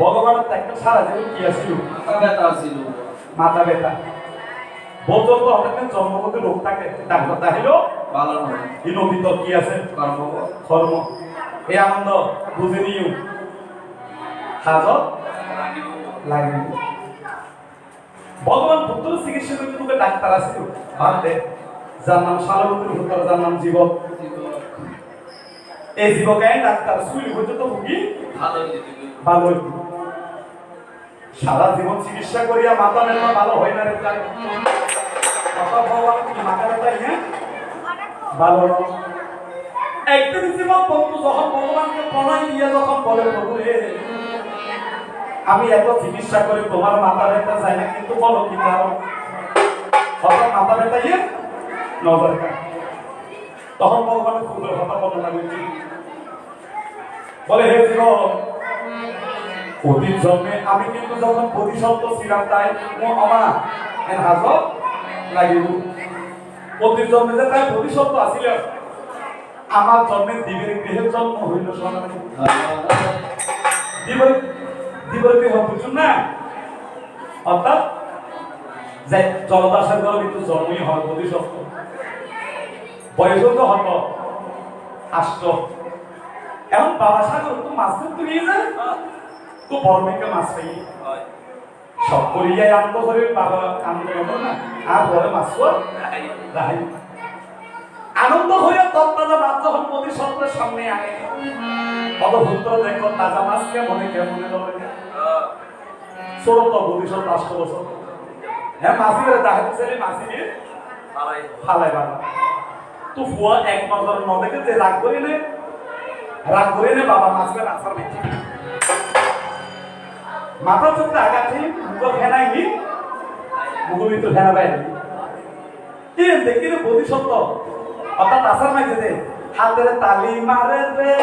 ভগবানের একটা সারা জীবন কি আসছিল ব্যথা ছিল মাথা ব্যথা বলতো তো হঠাৎ জন্মগত রোগ থাকে ডাক্তার দেখাইল ভালো নয় দিনও ভিতর কি আছে কর্ম কর্ম এই আনন্দ বুঝে নিও হাজত লাগে ভগবান বুদ্ধর চিকিৎসা করতে তোকে ডাক্তার আছে ভাব দে যার নাম সালবতী ভূতর যার নাম জীবক এই জীবকায় ডাক্তার সুই হইতে তো ভুগি ভালো সারা জীবন চিকিৎসা করিয়া মাথা ব্যথা ভালো হয় না রে কথা ভগবান কি মাথা ব্যথা হ্যাঁ ভালো একদিন জীবন বন্ধু যখন ভগবানকে প্রণয় দিয়ে যখন বলে প্রভু হে আমি এত চিকিৎসা করি তোমার মাথা ব্যথা যায় না কিন্তু বলো কি কারণ হঠাৎ মাথা ব্যথা ইয়ে নজর তখন ভগবানের ফুলের কথা বর্ণনা করছি বলে হে জীবন অতীত জন্মে আমি কিন্তু যখন বোধিসত্ত্ব ছিলাম তাই আমা এন হাজত লাগিব অতীত জন্মে যে তাই বোধিসত্ত্ব আছিল আমার জন্মে দিবের গৃহের জন্ম হইল সোনালী দিবের দিবের গৃহ বুঝুন না অর্থাৎ যে জলদাসের ঘরে কিন্তু জন্মই হয় বোধিসত্ত্ব বয়স তো হত আষ্ট এখন বাবা সাগর তো মাছ ধরতে নিয়ে যায় তো বড় মেয়েকে মাছ খাই সব করিয়াই আনন্দ করে বাবা আনন্দ করবো না আর ঘরে মাছ রাহাই আনন্দ হইয়া তত্তাজা মাছ যখন বোধিসত্ত্বের সামনে আনে অবভূত দেখো তাজা মাছ কেমনে কেমনে ধরে ছোট তো বোধিসত্ত্ব 8 বছর হ্যাঁ মাছি করে দাহাতে ছেলে মাছি নিয়ে ফালাই বাবা তো ফুয়া এক নজর ন দেখে যে রাগ করে নে বাবা মাছকে রাস্তার বেঁচে মাথা চোখটা আগাচ্ছি মুখ ফেনাই নি মুখের ভিতর ফেনা বাইরে কি দেখি রে বোধিসত্ত্ব অর্থাৎ আসার মাঝে যে হাতের তালি মারে রে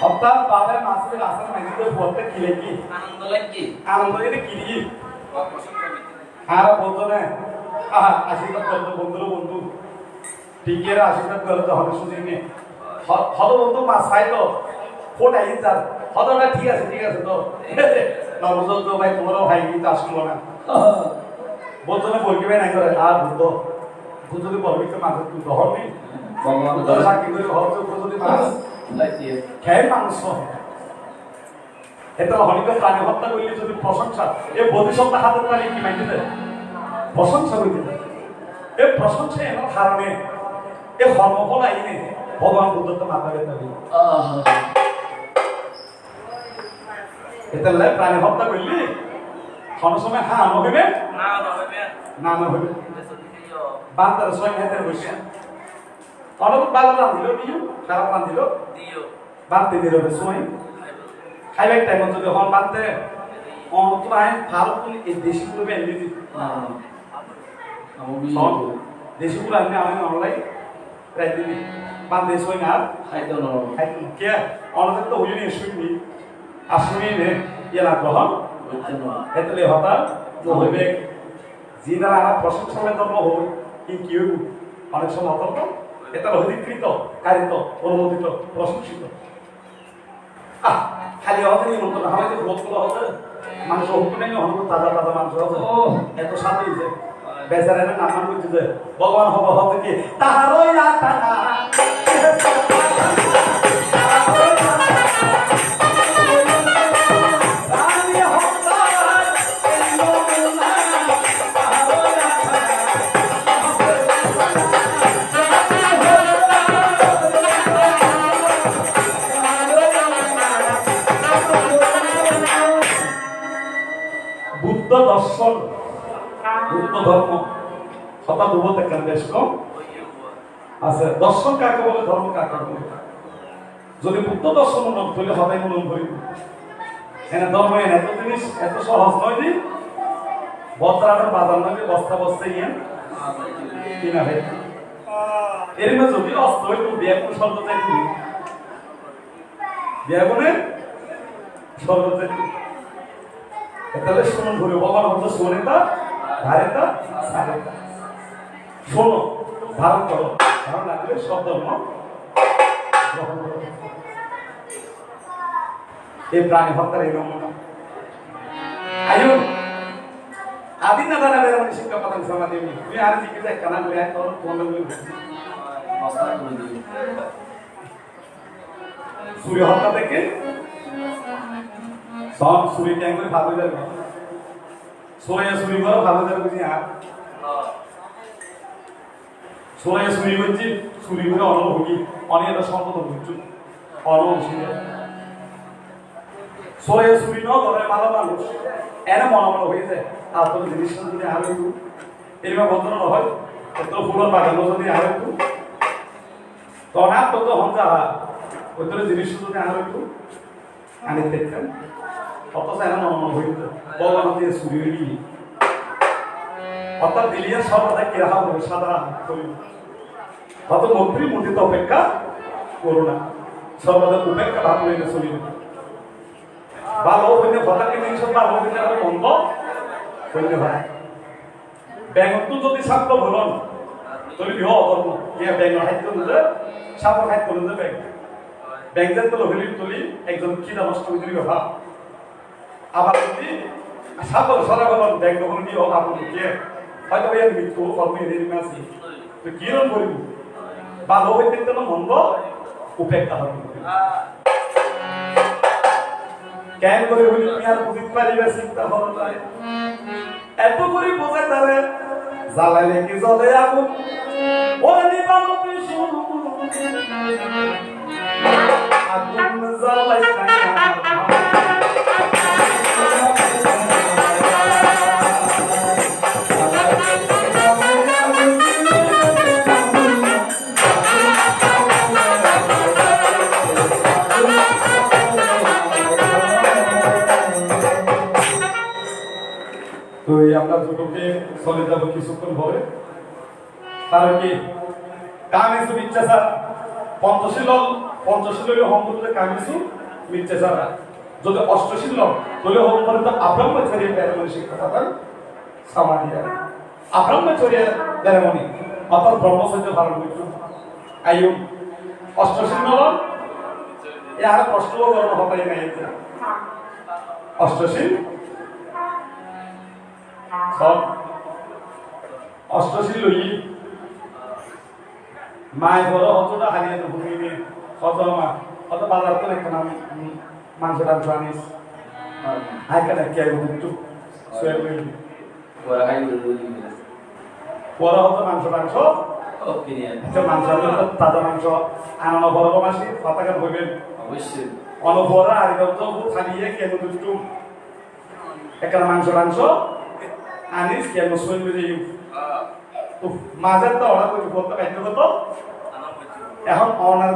অর্থাৎ বাবার মাছের আসার মাঝে বলতে কি লেগি আনন্দ এটা কি লেগি আর বলতো না আশীর্বাদ করতো বন্ধুর বন্ধু টিকের আশীর্বাদ করতো হবে সুযোগ নিয়ে হত বন্ধু মাছ খাই তো ফোটাই যার হতটা ঠিক আছে তো নবজল ভাই তোমারও ভাই কিন্তু আসলো না বলতো না বলবি ভাই নাই করে আর বুঝতো যদি বলবি তো মাছের তুই দহর নেই সাক্ষী করে হচ্ছে যদি মাছ খেয়ে মানুষ এটা হরিক প্রাণী হত্যা করলে যদি প্রশংসা এ বোধিসত্ত্ব হাতের প্রাণী কি মাইতে দেয় প্রশংসা করতে এ প্রশংসা এমন কারণে এ কর্মফল আইনে ভগবান বুদ্ধ তো মাথা ব্যথা দিল এটা প্রাণী হত্যা করলি কোনো সময় হ্যাঁ নহইবে না নহইবে বান্দার স্বয়ং হাতে বসে অনেক ভালো রান্ধিল দিও খারাপ রান্ধিল দিও বানতে দিল সময় খাইবার টাইম যদি হন বানতে তোমায় ভালো কোন এই দেশি গুলো বেঁধে দিই দেশি গুলো আমি অনলাইন প্রায় দিবি বানতে সময় না খাইতো না খাইতো কে অনেক তো হইনি শুনবি আসুনি নে ইয়া গ্রহণ এতলে হতা হইবে জিনা প্রশংসা জন্ম হই কি হইব অনেক সময় অতর্ক এটা অধিকৃত কারিত অনুমোদিত প্রশংসিত খালি হতে নিমন্ত্রণ না হয় যে ভোজগুলো হতে মাংস হতো নেই হতো তাজা মাংস হতো এত সাথে যে বেচারা নামান করছে যে ভগবান হব হতে কি তাহারই দর্শন বুদ্ধ ধর্ম হঠাৎ উভতে কেন বেশ কম আছে দর্শন কাকে বলে ধর্ম কাকে বলে যদি বুদ্ধ দর্শন উন্নত হইলে হঠাৎ উন্নত করিব এনে ধর্ম এনে এত জিনিস এত সহজ নয় যে বস্ত্রাটার বাজার নয় যে বস্তা বস্তা ইয়ে কিনা ভাই এর মধ্যে যদি অস্ত হইতো ব্যাগুন শব্দ চাইতো ব্যাগুনের শব্দ চাইতো তাহলে শুনুন ঘুরে ভগবান হচ্ছে শোনেতা ধারেতা সারেতা শোনো ধারণ করো ধারণ লাগলে সব ধর্ম গ্রহণ করো এই প্রাণী হত্যার এই নমুনা আয়ুন আদিন না দাঁড়া বের মানে শিক্ষা পাতান সমাধি তুমি আর জিজ্ঞাসা কানা করে এক করো তোমাদের বলে সূর্য হত্যা থেকে সব সূর্য ট্যাং করে ভালো যাবে সোয়া সূর্য করে ভালো যাবে বুঝি আর সোয়া সূর্য হচ্ছে সূর্য করে অনুভূতি অনেক সম্পদ বুঝছো অনুভূতি সোয়া সূর্য ন করে ভালো মানুষ এনে মনোমন হয়ে যায় আর তো জিনিস যদি আর একটু এরকম বন্ধন হয় তো ফুলের বাগান যদি আর একটু তখন তো হন যা ওই জিনিস যদি আর একটু আনি দেখতেন অথচ এমন মনে হইত বলবান দিয়ে চুরি হইলি অর্থাৎ দিলিয়া সর্বদা কেরাহা হবে সাধারণ করিল অত মন্ত্রী মন্ত্রিত অপেক্ষা করো না সর্বদা উপেক্ষা ভাব হইলে চলিল ভালো হইলে ভটাকে জিনিস ভালো হইলে আবার বন্ধ হইলে ভাই ব্যাংক যদি ছাত্র ভরণ তৈরি বিহ অধর্ম ইয়া ব্যাংক হাইত করলে ছাত্র হাইত করলে ব্যাংক ব্যাংকের তো হইলি তুলি একজন কিনা নষ্ট হইতে ভাব আবার যদি ছাত্র সারা বলন ব্যাংক যখন কি হোক আপনি কে হয়তো ওই মৃত্যু কর্মী এদিন আছে তো কিরণ করিব ভালো হইতে তো মন্দ উপেক্ষা হবে কেন করে হইল তুমি আর বুঝতে পারিবে চিন্তা হলো তাই এত করে বোঝে তারে জ্বালাইলে কি জ্বলে আগুন ওরে নিবানতে শুরু আগুন জ্বালাই তো আমরা দুটোকে চলে যাব কিছুক্ষণ পরে তার কি কামিসু মিচ্ছাসা পঞ্চশীল হোমপুরে কামিসু মিচ্ছাসা যদি অষ্টশীল তোলে হোমপুরে তো আব্রহ্মচর্য দেরমণি শিক্ষা কথা সামানিয়া আব্রহ্মচর্য দেরমণি অর্থাৎ ব্রহ্মচর্য ধারণ করছো আয়ু অষ্টশীল ইয়ার প্রশ্ন করণ হতাই নাই অষ্টশীল সব অষ্টশীল লই মায় বড় হতটা হারিয়ে তো ভূমি নিয়ে কত মা কত বাজার করে একটা নাম মাংস টাংস আনিস আইকানে কি আইব একটু সোয়া লই বড় হতো মাংস টাংস মাংস তাজা মাংস আনানো বড় মাসি পতাকা হইবেন অবশ্যই অনবরা আর খালিয়ে কেমন একটু একটা মাংস টাংস আনিস কেন সোয়েন মিলে তো মাঝের তো ওরা কই বলতে পাইতো কত এখন অনার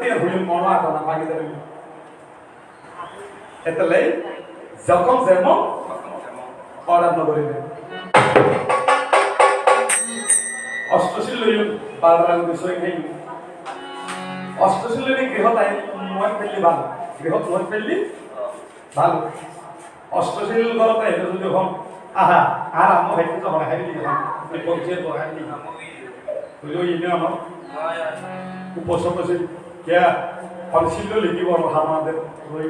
তে হইল মনো আটা না বাকি দেবে এতলে যখন যেমন অর্ডার নগরিবে অষ্টশীল লইল বালরাং বিষয় নেই অষ্টশীল লইলে গৃহতাই মই ফেললি ভালো গৃহ মই ফেললি ভালো অষ্টশীল করতে এটা যদি হন আহা আর আমো হাইতে তো হয় হাইলি এই পৌঁছে তো হাইলি বুঝো ইনে আমো উপসর্গশীল কে ফলশীল লিখিব আমাদের ওই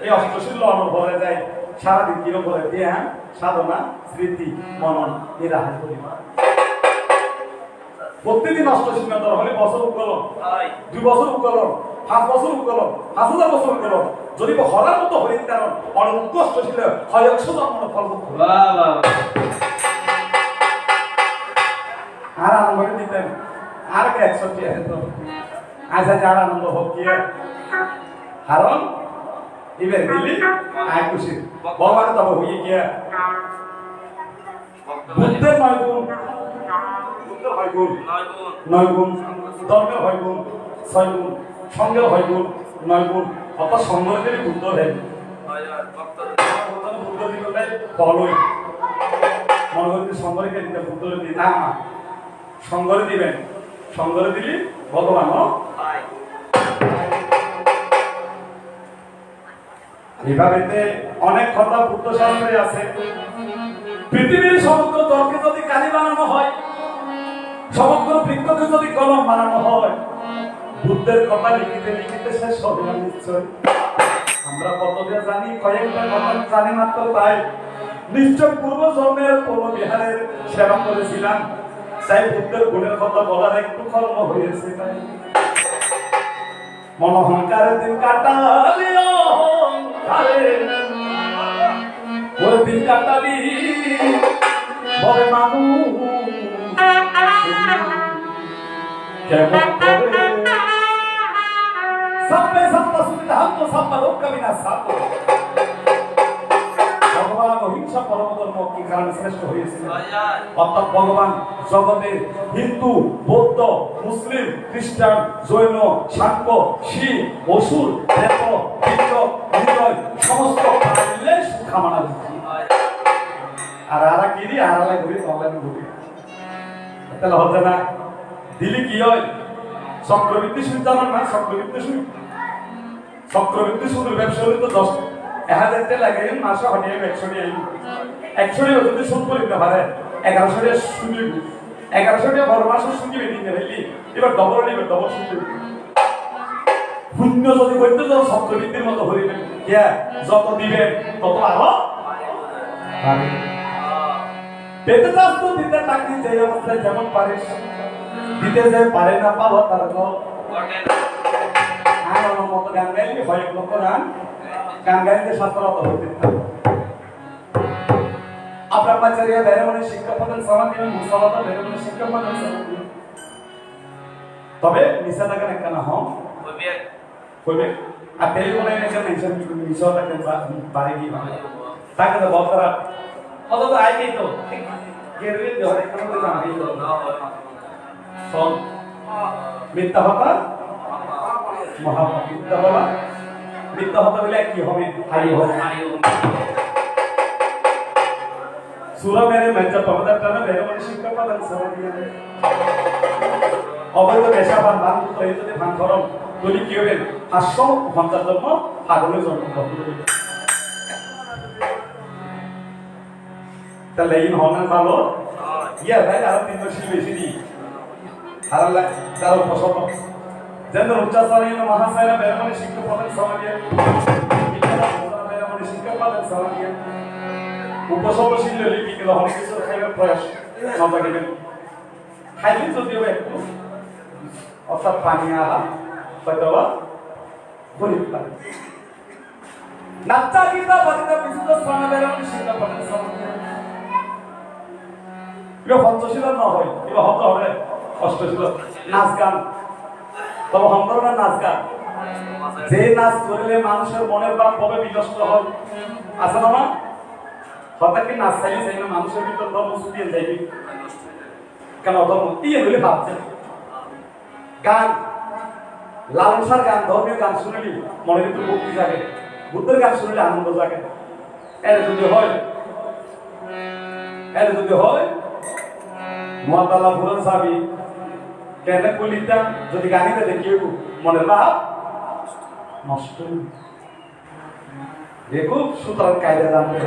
এই অষ্টশীল অনুভবে যায় সারাদিন কিরকম বলে ধ্যান সাধনা স্মৃতি মনন নিরাহার করিব প্রত্যেকদিন অষ্টশীল দর হলে বছর উকলন 2 বছর উকলন 5 বছর উকলন 5000 বছর উকলন যদি হরার মতো হরিণ কারণ অনুৎকষ্ট ছিল হয় 100 জন্ম ফল বাহ বাহ আর আনন্দ দিতেন আর কে 100 আছে তো আজ যারা আনন্দ হোক কি কারণ এবার দিলি আয় খুশি ভগবান তবে হয়ে গিয়া বুদ্ধের নয় গুণ নয় গুণ ধর্মের হয় গুণ 6 গুণ সঙ্গের হয় গুণ 9 গুণ অর্থাৎ সঙ্গের বুদ্ধ দেয় বুদ্ধ দিতে ফলই মনে করতে সঙ্গকে দিতে বুদ্ধ দিই না সঙ্গরে দিবেন সঙ্গরে দিলি ভগবান এভাবে অনেক কথা বুদ্ধ শাস্ত্রে আছে পৃথিবীর সমগ্র দলকে যদি কালি বানানো হয় সমগ্র বৃক্ষকে যদি কলম বানানো হয় বুদ্ধের কথা লিখিতে লিখিতে শেষ হবে না নিশ্চয় আমরা কতটা জানি কয়েকটা কথা জানি মাত্র তাই নিশ্চয় পূর্ব জন্মের কোন বিহারের সেবা করেছিলাম তাই বুদ্ধের গুণের কথা বলার একটু কর্ম হয়েছে তাই মনোহংকারের দিন কাটালি ওই দিন কাটালি বলে মানুষ কেমন করে সবে সপ্তা সুবিধা হাম তো সপ্তা লোক কবি না সাপ ভগবান অহিংসা পরম ধর্ম কি কারণে শ্রেষ্ঠ হয়েছিল অর্থাৎ ভগবান জগতে হিন্দু বৌদ্ধ মুসলিম খ্রিস্টান জৈন শাক্য শিখ অসুর দেব বিন্দ আর আরা কিরি আর আলা ঘুরি অনলাইনে ঘুরি তাহলে হচ্ছে না দিলি কি হয় চক্রবৃদ্ধি সুদ জানান না চক্রবৃদ্ধি সুদ চক্রবৃদ্ধি সুদের ব্যবসা হলে তো 10,000 টাকা লাগে মাসে হটিয়ে 100 টাকা 100 টাকা যদি সুদ করিতে পারে 1100 টাকা সুদ 1100 টাকা বড় মাসে সুদ দিবে দিতে পারলি এবার ডবল সুদ দিবে শূন্য যদি করতে যাও চক্রবৃদ্ধির মতো হরিবেন কে যত দিবে তত আরো পেতে চাস তো দিতে টাকি যে অবস্থায় যেমন পারিস দিতে যে পারে না পাবো তার আর আমার মতো গান গাইলে হয় এক লক্ষ গান গাইলে সাতটা হতে আপনার বাচ্চারিয়া বেরোনে শিক্ষা প্রদান সমাজ দিবেন মুসাওয়াতা বেরোনে শিক্ষা প্রদান সমাজ দিবেন তবে নিশা থাকেন একটা না হম হইবে আর টেলিফোনে একটা মেনশন নিশা থাকেন বাড়ি গিয়ে তাকে তো বলতে অত তো আই গেই তো গেরুয়ে ধরে কেন তো জানা গেই তো সব মিথ্যা কথা মহাপাপ মিথ্যা কথা বলে কি হবে হারি হবে सूरा मेरे मंचा पवदर टाना मेरे मन शिक्षा पदन समझिए অবৈধ পেশা বা মান তো এই যদি ভান করম যদি কি হবে 550 জন্ম পাগলের জন্ম হবে তাহলে এই হনার ভালো ইয়া ভাই আর 3 বছর বেশি দি আর তার পছন্দ যেন উচ্চারণ মহাশয়রা মেরে मन শিক্ষা পদন সমঝিয়ে মেরে मन শিক্ষা পদন সমঝিয়ে উপসর্গশীল লিপি কিন্তু অনেক কিছু খাইবার প্রয়াস নজাগিবেন খাইলে যদিও একটু অর্থাৎ পানি আলা হয়তো গরিব পানি নাচা গীতা বাজিতা বিশুদ্ধ শ্রমণের শিক্ষা পাবেন এটা পঞ্চশীল না হয় এটা হতে হবে অষ্টশীল নাচ গান তবে হন্তর না নাচ গান যে নাচ করলে মানুষের মনের ভাব কবে বিনষ্ট হয় আছে না হঠাৎ কি নাচ চাইলে চাই না মানুষের ভিতর ধর্ম ছুটিয়ে যাইবি কেন ধর্ম ইয়ে বলে ভাবছে গান লালসার গান ধর্মীয় গান শুনলি মনের ভিতর ভক্তি জাগে বুদ্ধের গান শুনলে আনন্দ জাগে এর যদি হয় মহাতাল্লাহ পুরান সাবি কেন কলিতা যদি গানিতে দেখি মনের ভাব নষ্ট দেখো সুতরাং কায়দা জানতে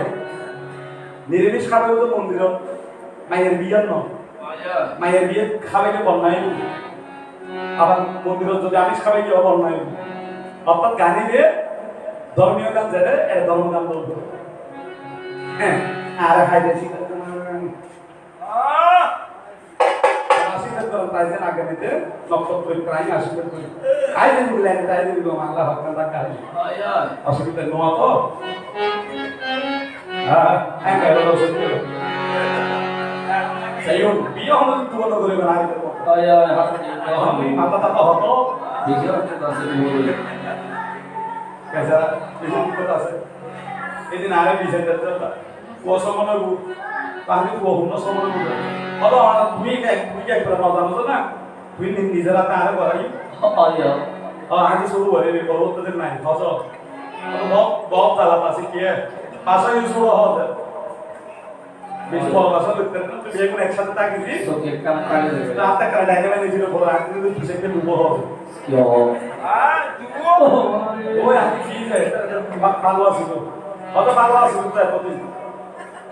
নিরামিষ খাবে তো মন্দির মায়ের বিয়ার ন মায়ের বিয়ে খাবাইলে বন্যায় আবার মন্দির যদি আমিষ খাবাই গিয়ে বন্যায় অর্থাৎ গানি দিয়ে ধর্মীয় গান যেটা এটা ধর্ম গান বলবো হ্যাঁ আর খাইতে তাইজেন আগামীতে নক্ষত্র প্রায় আশীর্বাদ করি আইজেন বললেন তাইজেন দিল আল্লাহ ভগবান রাখা অসুবিধা নোয়া তো হ্যাঁ কাইলো দোষ sayun biyo hamo tuwa করে না আইতে আমি মাথা তাতা হতো দেখিও একটা আছে মোরে কাজা বিজয় কি কথা আছে এদিন আরে বিজয় দত্ত ও সমনের পানি ও হুন সমনের হলো আমরা দুই এক করে জানো না তুই নিজেরা তা আরে করাই আগে শুরু করে বলো তো নাই হসো বহুত চালাত আছে কি ভাষা ইউজ করা হবে বেশি বড় ভাষা লিখতে না তুই এগুলো একসাথে তাকিয়ে ওকে কান কাটে দেবে রাতে কাটে ডাইনামে নিজের বড় আগে তুই সেকে ডুবো হবে কি হবে ওই আমি কি যায় ভালো আছে তো কত ভালো আছে তো এতদিন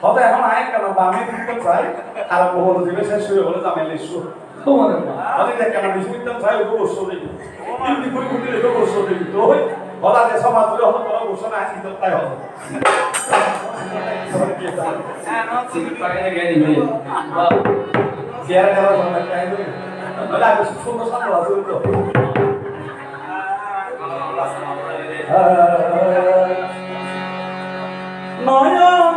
কত এখন আয় কেন বামে দিতে চাই আর বহু দিবে শেষ হয়ে হলে জামেলে ইস্যু তোমার আমি দেখ কেন বিশ্ববিদ্যালয় চাই ওকে বসো দেই কিন্তু কুড়ি কুড়ি লেখো বসো দেই তো হলা যে সমাজ ধরে হতো বড় বসো না আসি তো তাই হবে হ্যাঁ না সিটি পাকে গেলি নে শেয়ার করা সময় টাইম ধরে বলে আগে সুন্দর সামনে আছে তো নয়ন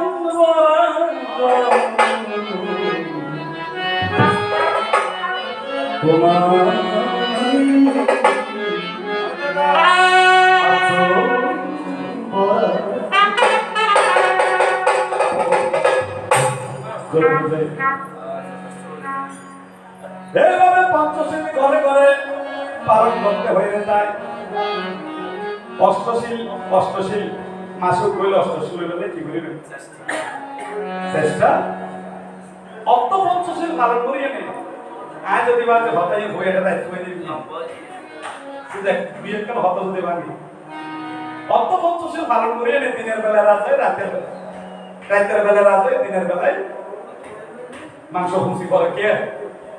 এইভাবে পঞ্চশীল ঘরে ঘরে পালন করতে হয়ে যায় অষ্টশীল মাসুক হইলে অষ্টশীল হইলে কি করিবে চেষ্টা অত পঞ্চশীল পালন করিয়ে নেই আজ যদি বাজে হতাই হয়ে এটা দায়িত্ব হয়ে দিবি দেখ বিয়ের কেন হত হতে পারি অত পঞ্চশীল পালন করিয়ে নেই দিনের বেলা রাত হয় রাতের বেলা রাত হয় দিনের বেলায় মাংস ভুসি করে কে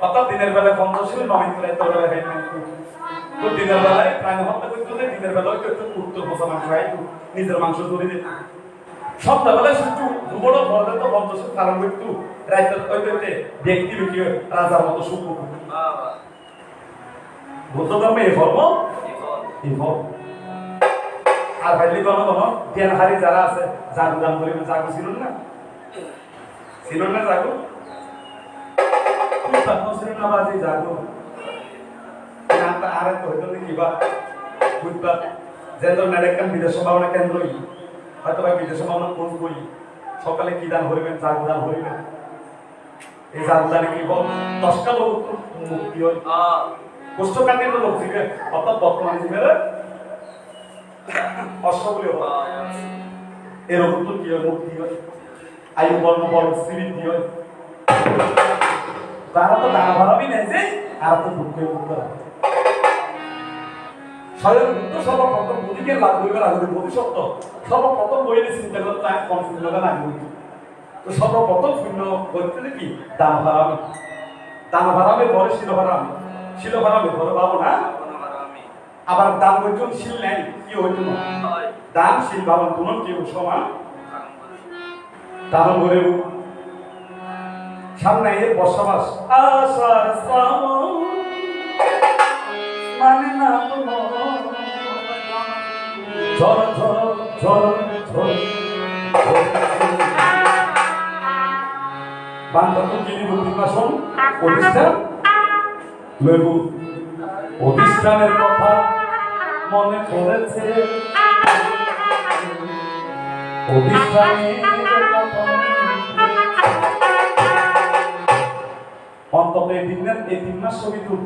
অর্থাৎ দিনের বেলায় পঞ্চশীল নয় রাতের বেলায় হয় না তো দিনের বেলায় প্রাণ হত্যা করতে দিনের বেলায় একটু উত্তর পোষা মাংস হয় নিজের মাংস ধরে দিতে সন্ধ্যাবেলায় শুধু দুপুরও ঘরে তো পঞ্চশীল পালন করতো রাতের ওইতে ব্যক্তি ব্যক্তি রাজার মতো সুখ বৌদ্ধ ধর্মে এই ধর্ম আর ভাইলি ধর্ম জ্ঞানহারী যারা আছে জাগু দান করি জাগু ছিল না জাগু ছিল না বাজি জাগু আর তো হইতো না কিবা বুঝবা যেন মেডিকেল বিদেশ সম্ভাবনা কেন্দ্রই হয়তো ভাই বিদেশ সম্ভাবনা কোর্স বই সকালে কি দান হরিবেন জাগু দান হরিবেন এই জাগু দানে কি বল 10টা লোক মুক্তি হয় কোষ্ঠকাঠিন্য লোক থেকে অর্থাৎ বর্তমান জীবনে অষ্টগুলি এরকম তো কি হয় মুক্তি হয় আয়ু বর্ণ বল স্মৃতি হয় তারা তো দানা ভাবি নেই যে আর তো দুঃখে মুক্ত স্বয়ং বুদ্ধ সর্বপ্রথম বুদ্ধিকে লাভ করিবার আগে বোধিসত্ত্ব সর্বপ্রথম বইয়ে চিন্তা করতে তাই কনফিউজ লাগে তো সর্বপ্রথম শূন্য বলতে কি দান ভারামের পরে শিল ভারামে ধরে পাবো না আবার দান বৈজন শিল নেই কি হইতো না দান শিল ভাবন দুনো কি সমান দান করে সামনে এর বর্ষাবাস আষাঢ় শ্রাবণ মানে না কোনো ঝড় ঝড় ঝড় ঝড় বান্ধব যিনি বুদ্ধিমাসন প্রতিষ্ঠান লেবু প্রতিষ্ঠানের কথা মনে পড়েছে অন্তত এই 3 মাস ছবি তুল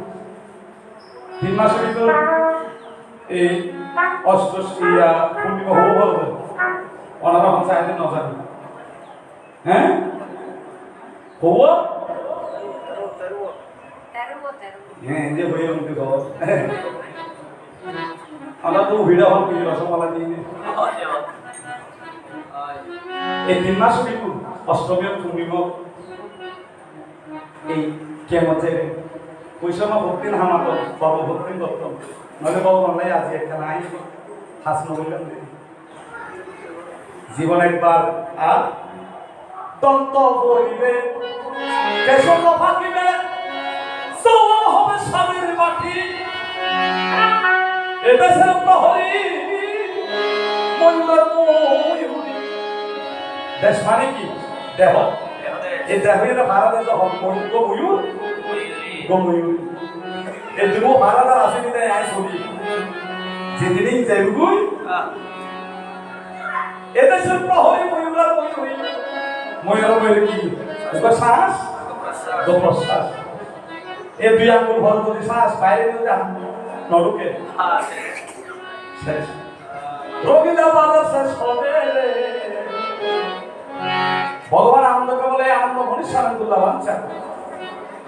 3 মাস ছবি তুল এই অষ্টশিয়া পূর্ণিমা হবো বলবো ওনারা হচ্ছে আইনে নজানি হ্যাঁ হবো হ্যাঁ যে হয়ে উঠতে খবর আমরা তো ভিড়া হল কি রসমালা দিয়ে এই 3 মাস কিন্তু অষ্টমী পূর্ণিমা এই কেমন থেকে পয়সামা ভক্তিন হামাতো বাবু ভক্তিন দত্ত নলে বাবু নাই আজি একটা নাই হাস নবইলাম জীবন একবার আর দন্ত করিবে কেশব ফাঁকিবে সওয়াল হবে স্বামীর মাটি এদেশের প্রহরী ময়ূর ময়ূরী দেশ মানে কি দেহ এই দেহের ভারতের যখন ময়ূর ময়ূর এই দুটো ভারতের আছে কিনা আয় ছবি যেদিনই যাইবুই এদেশের প্রহরী ময়ূর ময়ূরী ময়ূর ময়ূর কি শ্বাস প্রশ্বাস এই দুই আঙ্গুল ভর যদি শ্বাস বাইরে যদি নড়ুকে শেষ রোগীলা বাজার শেষ হবে ভগবান আনন্দকে বলে আনন্দ মনীষ আনন্দুল্লাহ বাঞ্চান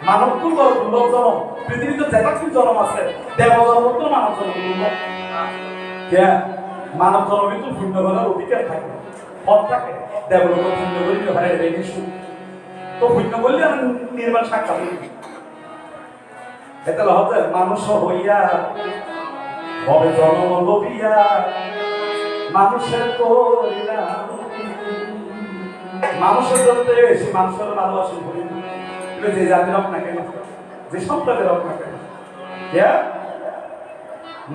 মানব কুল দুর্লভ জন্ম পৃথিবীতে যেটাকি জন্ম আছে দেব জন্ম তো মানব জন্ম দুর্লভ মানব জন্ম কিন্তু শূন্য করার অধিকার থাকে পথ থাকে দেবলোক শূন্য করি হয় রেডি তো শূন্য করলে আমি নির্মাণ সাক্ষাৎ এতে হতে মানুষ হইয়া হবে জন্ম লোভিয়া মানুষের করিলা মানুষের ধরতে বেশি মানুষের ভালোবাসি করি যে জাতির হোক না কেন যে সম্প্রদায়ের হোক না কেন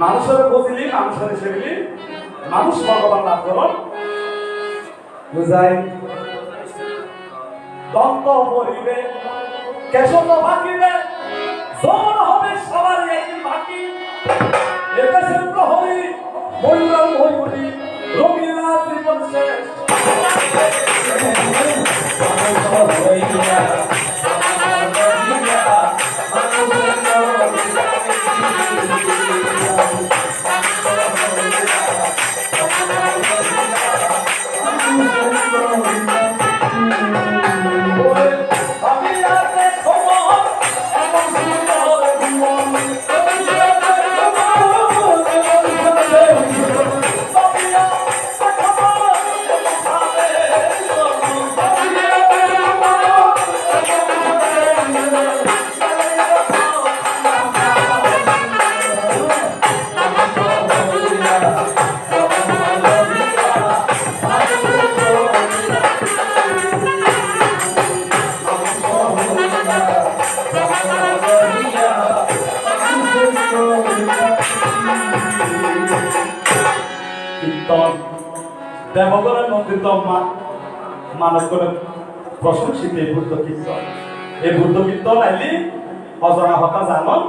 মানুষের বুঝিলি মানুষের হিসেবে মানুষ ভগবান লাভ করো বুঝাই দন্ত পরিবে কেশব ভাঙিবে জমন হবে সবার একই মাটি এদেশের প্রহরী ময়ূর ময়ূরী রঙিলা জীবন শেষ দেবগণের নন্দিত মানব করে প্রশংসিত এই বুদ্ধ কীর্তন। এই বুদ্ধ কীর্তন আইলি অজনা হতা জানন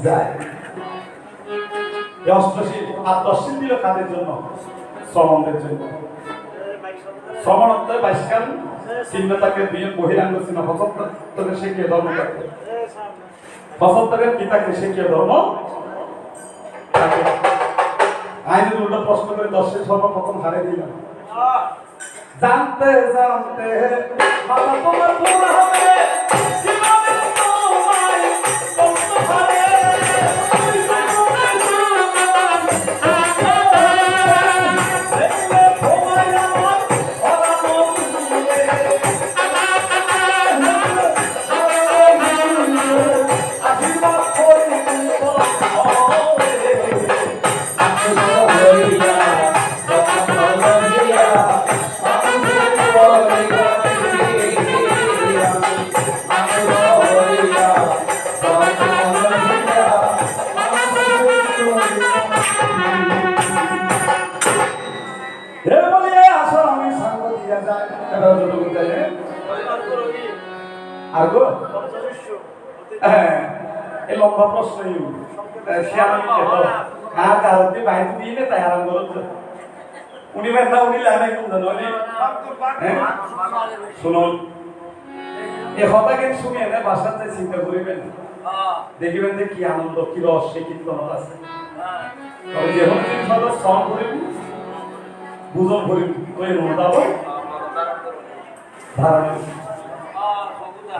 যায়। এই অষ্টশীল আর দশশীল দিল কাদের জন্য? শ্রমণদের জন্য। শ্রমণ অর্থে বাইশকাল চিহ্নতাকে দিয়ে বহিরাঙ্গ চিহ্ন হস্তকে শিখিয়ে ধর্ম থাকবে, হস্তকের পিতাকে শিখিয়ে ধর্ম থাকে। আইনের উল্টো প্রশ্ন করে দশশীল সর্বপ্রথম হারে দিলাম। জানতে জানতে মাথা তোমার পুরো হবে, জীবনে তোমায় বলতে পারে। লম্বা প্রশ্ন উনি বেদনা উনি লাগে শুনুন, এই কথা কিন্তু শুনে না বাসাতে চিন্তা করিবেন, দেখিবেন যে কি আনন্দ কি রস সে কীর্তন আছে। তবে যেমন জিনিস শ্রম করিব বুঝন করিব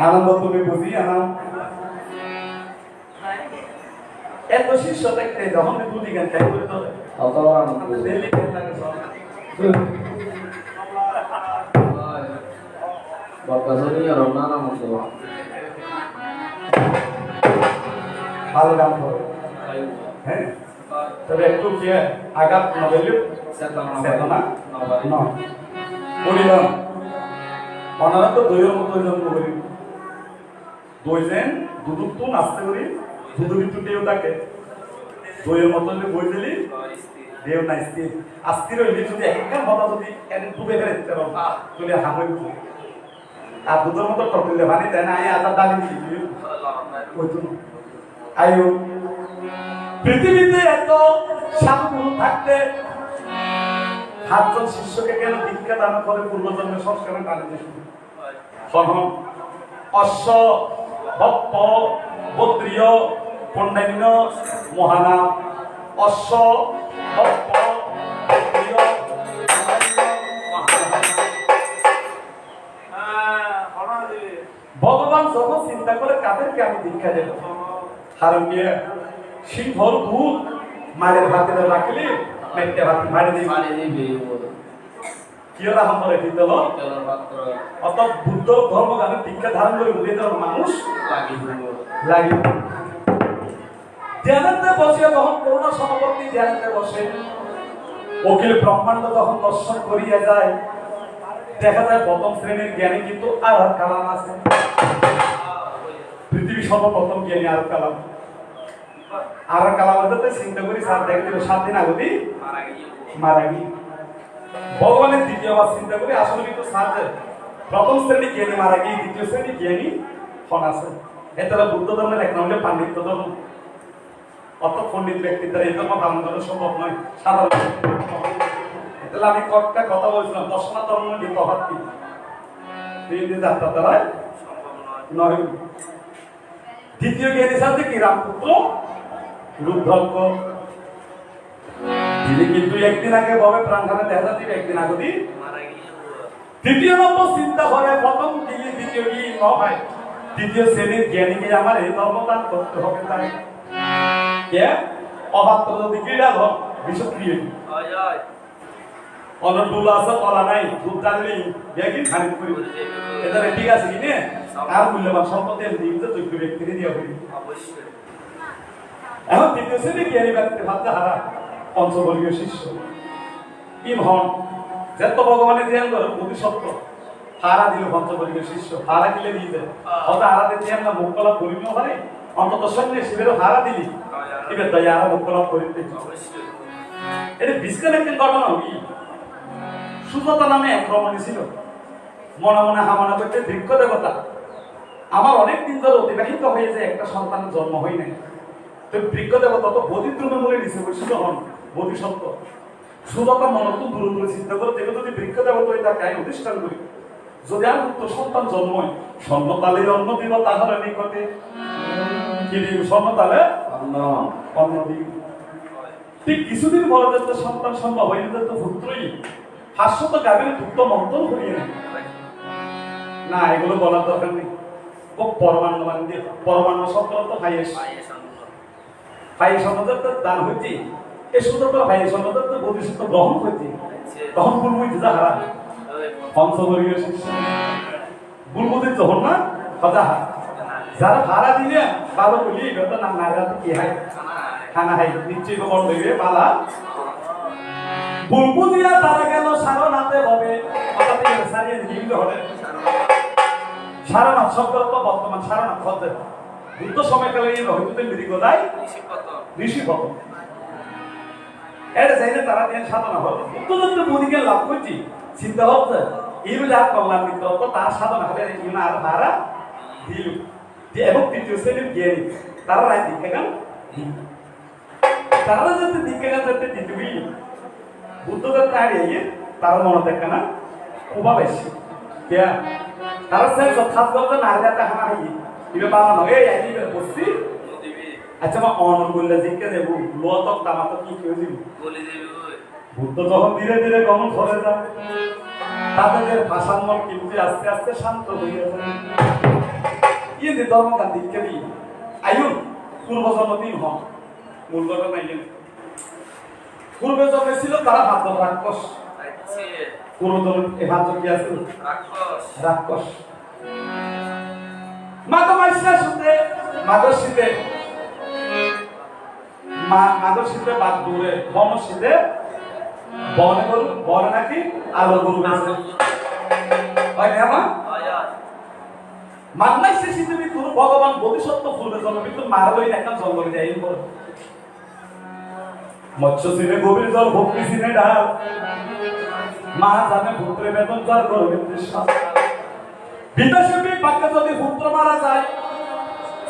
আনন্দ তুমি বুঝি আনাম। এত শিষ্য দেখতে যখন দুটি গান খাই করে তোলে ভালো গান করে। হ্যাঁ, তবে একটু কি আঘাত নবেলি চেতনা বলিলাম ওনারা তো দইয়ের মতো জন্ম করি, দই যেন দুধ তো নাচতে করি, দুধ কিন্তু দেও থাকে দইয়ের মতো বই দিলি দেও না স্থির আস্থির হইলে যদি একটা কথা যদি ডুবে ফেলে দিতে পারো তুলে হামে আর দুধের মতো টকলে পানি দেয় না আদার ডালি দিলি আয়ু পৃথিবীতে এত সাধু থাকতে সাতজন শিষ্যকে কেন দীক্ষা দান করে পূর্বজন্মে সংস্কারের টানে দিয়ে শুরু অশ্ব ভক্ত বদ্রীয় পণ্ডান্য মহানাম অশ্ব ভক্ত বদ্রীয় ভগবান যখন চিন্তা করে কাদেরকে আমি দীক্ষা দেব, কারণ কি সিংহর দুধ মায়ের ভাতে রাখলে মেটে ভাত মারি দিবি কি ওরা হামরে দিতল অত বুদ্ধ ধর্মগানে দীক্ষা ধারণ করে উঠে যাওয়ার মানুষ লাগি ধ্যানেতে বসে যখন করুণা সমাপত্তি ধ্যানেতে বসে অখিল ব্রহ্মাণ্ড যখন দর্শন করিয়া যায় দেখা যায় প্রথম শ্রেণীর জ্ঞানী কিন্তু আর কালাম আছে, পৃথিবী সর্বপ্রথম জ্ঞানী আর কালাম আর কালামের চিন্তা করি স্যার দেখছিল 7 দিন আগে মারা গিয়ে ভগবানের দ্বিতীয়বার চিন্তা করি আসলে কিন্তু স্যার প্রথম শ্রেণী জ্ঞানী মারা গিয়ে দ্বিতীয় শ্রেণী জ্ঞানী ফোন আছে। এছাড়া বুদ্ধ ধর্মের এক নামে পাণ্ডিত্য ধর্ম, অত পণ্ডিত ব্যক্তির দ্বারা এই ধর্ম পালন করা সম্ভব নয় সাধারণ। তাহলে আমি কয়েকটা কথা বলছিলাম দর্শনা ধর্ম নিয়ে তফাৎ কি যাত্রা দ্বারা নয়। দ্বিতীয় জ্ঞানী সাথে কি রামপুত্র রুদ্রজ্ঞ তিনি কিন্তু একদিন আগে ভাবে প্রাণঘাতে দেখা দিবে একদিন আগে তৃতীয় নম্বর চিন্তা করে প্রথম গিয়ে দ্বিতীয় গিয়ে ন হয় তৃতীয় শ্রেণীর জ্ঞানীকে আমার এই ধর্মদান করতে হবে। তাই কে অবাত্র যদি ক্রীড়া হোক বিষক্রিয় অনডুল আছে কলা নাই দুধ জানলি কি খানিক করি এটা ঠিক আছে কি নে আর মূল্যবান সম্পত্তি দিতে যোগ্য ব্যক্তিকে দিয়ে হবে। এখন তৃতীয় শ্রেণী জ্ঞানী ব্যক্তি ভাবতে হারা পঞ্চবর্গীয় শিষ্য ইমহন যেত ভগবানের ধ্যান করে প্রতিশব্দ হারা দিল পঞ্চবর্গীয় শিষ্য হারা দিলে দিয়ে দেয় হয়তো হারাতে ধ্যান না মুখ কলাপ করিবেও পারে অন্তত সঙ্গে শিবেরও হারা দিলি এবার তাই আর মুখ কলাপ করিতে এটা ডিসকানেক্টিং ঘটনা কি সুজাতা নামে এক রমণী ছিল, মনে মনে হামানা করতে বৃক্ষ দেবতা, আমার অনেক দিন ধরে অতিবাহিত হয়েছে, একটা সন্তানের জন্ম হয় নাই। তো বৃক্ষ দেবতা তো বোধিদ্রুমে বলে নিচে বসিত হন বোধিসত্ত্ব। সুজাতা মনে তো দূরে দূরে চিন্তা করে দেখে যদি বৃক্ষ দেবতা হয়ে তাকে আমি অধিষ্ঠান করি, যদি আর পুত্র সন্তান জন্ম হয়, স্বর্ণতালে অন্ন দিব তাহার নিকটে, কি দিব স্বর্ণতালে অন্ন দিব। ঠিক কিছুদিন পরে তো সন্তান সম্ভব হয়ে যেত, তো পুত্রই হাস্যত গাভীর পুত্র মন্থন করিয়ে নেয় না, এগুলো বলার দরকার নেই। খুব পরমান্নবান দিয়ে পরমান্ন শব্দ তো ভাইয়ের ভাই সমাজের তো দান হইতে এই সুন্দর তো ভাই সমাজের তো ভবিষ্যৎ গ্রহণ করতে তখন ভুল বুঝতে যা হারা পঞ্চগরীয় শিষ্য ভুল বুঝতে যখন না হজা হারা যারা ভাড়া দিলে ভালো বলি এটা নাম নাইরা কি হয় খানা হয় নিশ্চয়ই বড় হইবে পালা ভুল বুঝিয়া তারা গেল সারনাথে হবে কথা থেকে সারিয়ে দিতে হবে। সারনাথ শব্দ তো বর্তমান সারনাথ শব্দ বুদ্ধ সময়কালে এই রহিততে মৃগদাই ঋষিপত এটা চাইলে তারা দিয়ে সাধনা হবে বুদ্ধদত্ত বুদ্ধিকে লাভ করছি চিন্তা হচ্ছে এইগুলো আর কল্যাণ মিত্র তো তার সাধনা হলে ইউন আর ভাড়া দিল এবং তৃতীয় শ্রেণীর জ্ঞানী তারা রায় দীক্ষা গান তারা যাতে দীক্ষা গান যাতে দিতবি বুদ্ধদত্ত আর এই তারা মনে দেখে না খুব বেশি क्या তারা সে যথার্থ করতে না যাতে হানা হই ইবে বাবা নয় এই আইবে বসছি আচ্ছা মা অনন বললে জিকে দেব লোতক তামাত কি কেউ দিব বলে দেব বুদ্ধ যখন ধীরে ধীরে গমন করে যায় তাদের ভাষার মন কিন্তু আস্তে আস্তে শান্ত হয়ে যায় এই যে ধর্মকান দিকে দি আয়ুন পূর্ব জন্মদিন হন মূল কথা নাই পূর্বে জন্মে ছিল তারা ভাদ্র রাক্ষস আচ্ছা পূর্বজন্ম এই ভাদ্র কি আছে রাক্ষস মাঘমাসে শুতে মাঘশীতে মাঘশীতে বাদ দূরে বনশীতে বনে গরু বনে নাকি আলো গরু আছে হয় না মা মাঘমাসে শীতে বিতুর ভগবান বোধিসত্ত্ব পূর্বে জন্ম বিতুর মারা লই একটা জঙ্গলে যাই পর মৎস্য সিনে গভীর জল ভক্তি সিনে ডাল মা জানে পুত্রে বেতন যার গর্বে তৃষ্ণা বিদেশে বিপাকে যদি পুত্র মারা যায়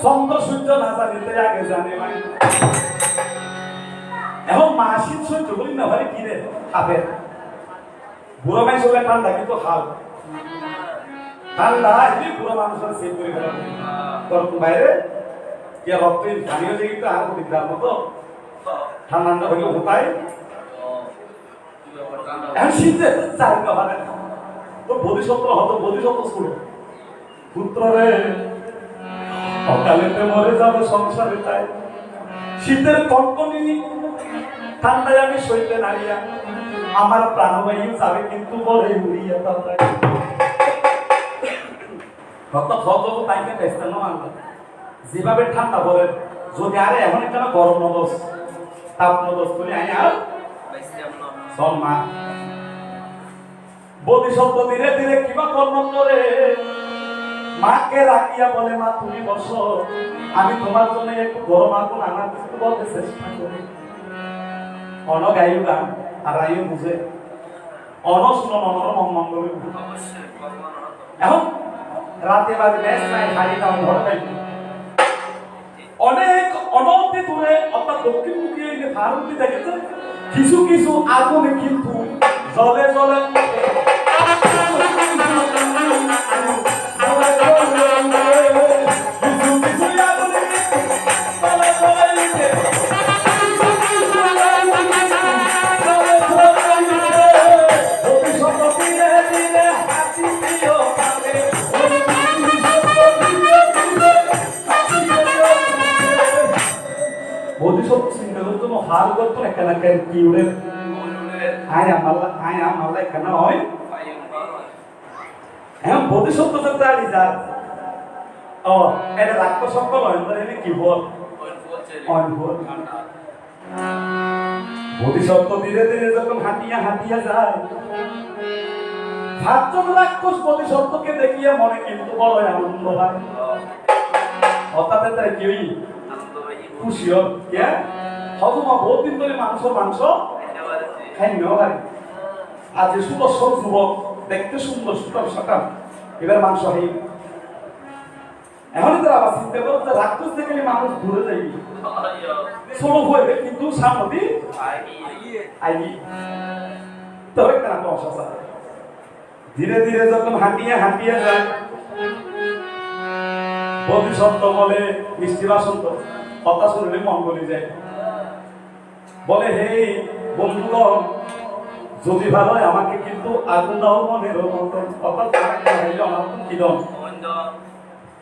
চন্দ্র সূর্য না জানিতে আগে জানে মাই এখন মা শীত সহ্য করি না ভাই কি রে খাবে বুড়ো মাই সবাই ঠান্ডা কিন্তু হাল ঠান্ডা এলি বুড়ো মানুষের সেভ করে ফেলা তোর বাইরে কি রক্ত পানীয় যে কিন্তু আর দিকদার মতো ঠান্ডা হইলে হতায় এখন শীতে চাই না ভাবে তো বোধিসত্ত্ব হতো বোধিসত্ত্ব ছিল পুত্র রে অকালেতে মরে যাবে সংসারে তাই শীতের কনকনি ঠান্ডায় আমি সইতে নারিয়া আমার প্রাণবায়ু যাবে কিন্তু বলে উড়িয়া তাই ভক্ত ভক্ত তাইকে ব্যস্ত না যেভাবে ঠান্ডা বলে যদি আরে এমন একটা গরম নদস তাপ নদস করে আই আর সম্মা বোধিসত্ত্ব ধীরে ধীরে কিবা কর্ম করে মাকে রাখিয়া বলে মা তুমি বসো আমি তোমার জন্য একটু গরম আগুন আনার কিন্তু বলতে চেষ্টা করি অন গাইও গান আর আইও বুঝে অন শুনো মনোরম মঙ্গল এখন রাতে বাজে বেশ নাই হাড়ি দাও ঘর গাইব অনেক অনন্তে দূরে অর্থাৎ দক্ষিণমুখী এই যে ভারতী দেখেছে কিছু কিছু আগুনে কিন্তু জলে জলে হাল করতো এখানে কি উড়ে আয়া মাল্লা এখানে হয় হ্যাঁ বোধিসত্ত্ব সত্য আলি যা ও এটা রাক্ষ সকল হয় কি বল বোধিসত্ত্ব ধীরে ধীরে যখন হাঁটিয়া হাঁটিয়া যায় সাতজন রাক্ষস বোধিসত্ত্বকে দেখিয়া মনে কিন্তু বড় আনন্দ হয় অর্থাৎ তার কেউই খুশি হোক হজমা বহুত দিন ধরে মাংস খাই নেওয়া পারে আর যে সুদর্শন যুবক দেখতে সুন্দর সুতাম সাকাম এবার মাংস হই এখনই তারা আবার চিন্তা করো যে রাক্ষস থেকে মানুষ দূরে যাই ছোট হয়ে কিন্তু সামনে আইনি তবে কেন অসা ধীরে ধীরে যখন হাঁটিয়ে হাঁটিয়ে যায় বোধিসত্ত্ব বলে মিষ্টি বাসন্ত কথা শুনলে মন গলে যায় বলে হে বন্ধুগণ যদি ভালো হয় আমাকে কিন্তু আগুন দাও মনের মতন অর্থাৎ অনাতন কিদন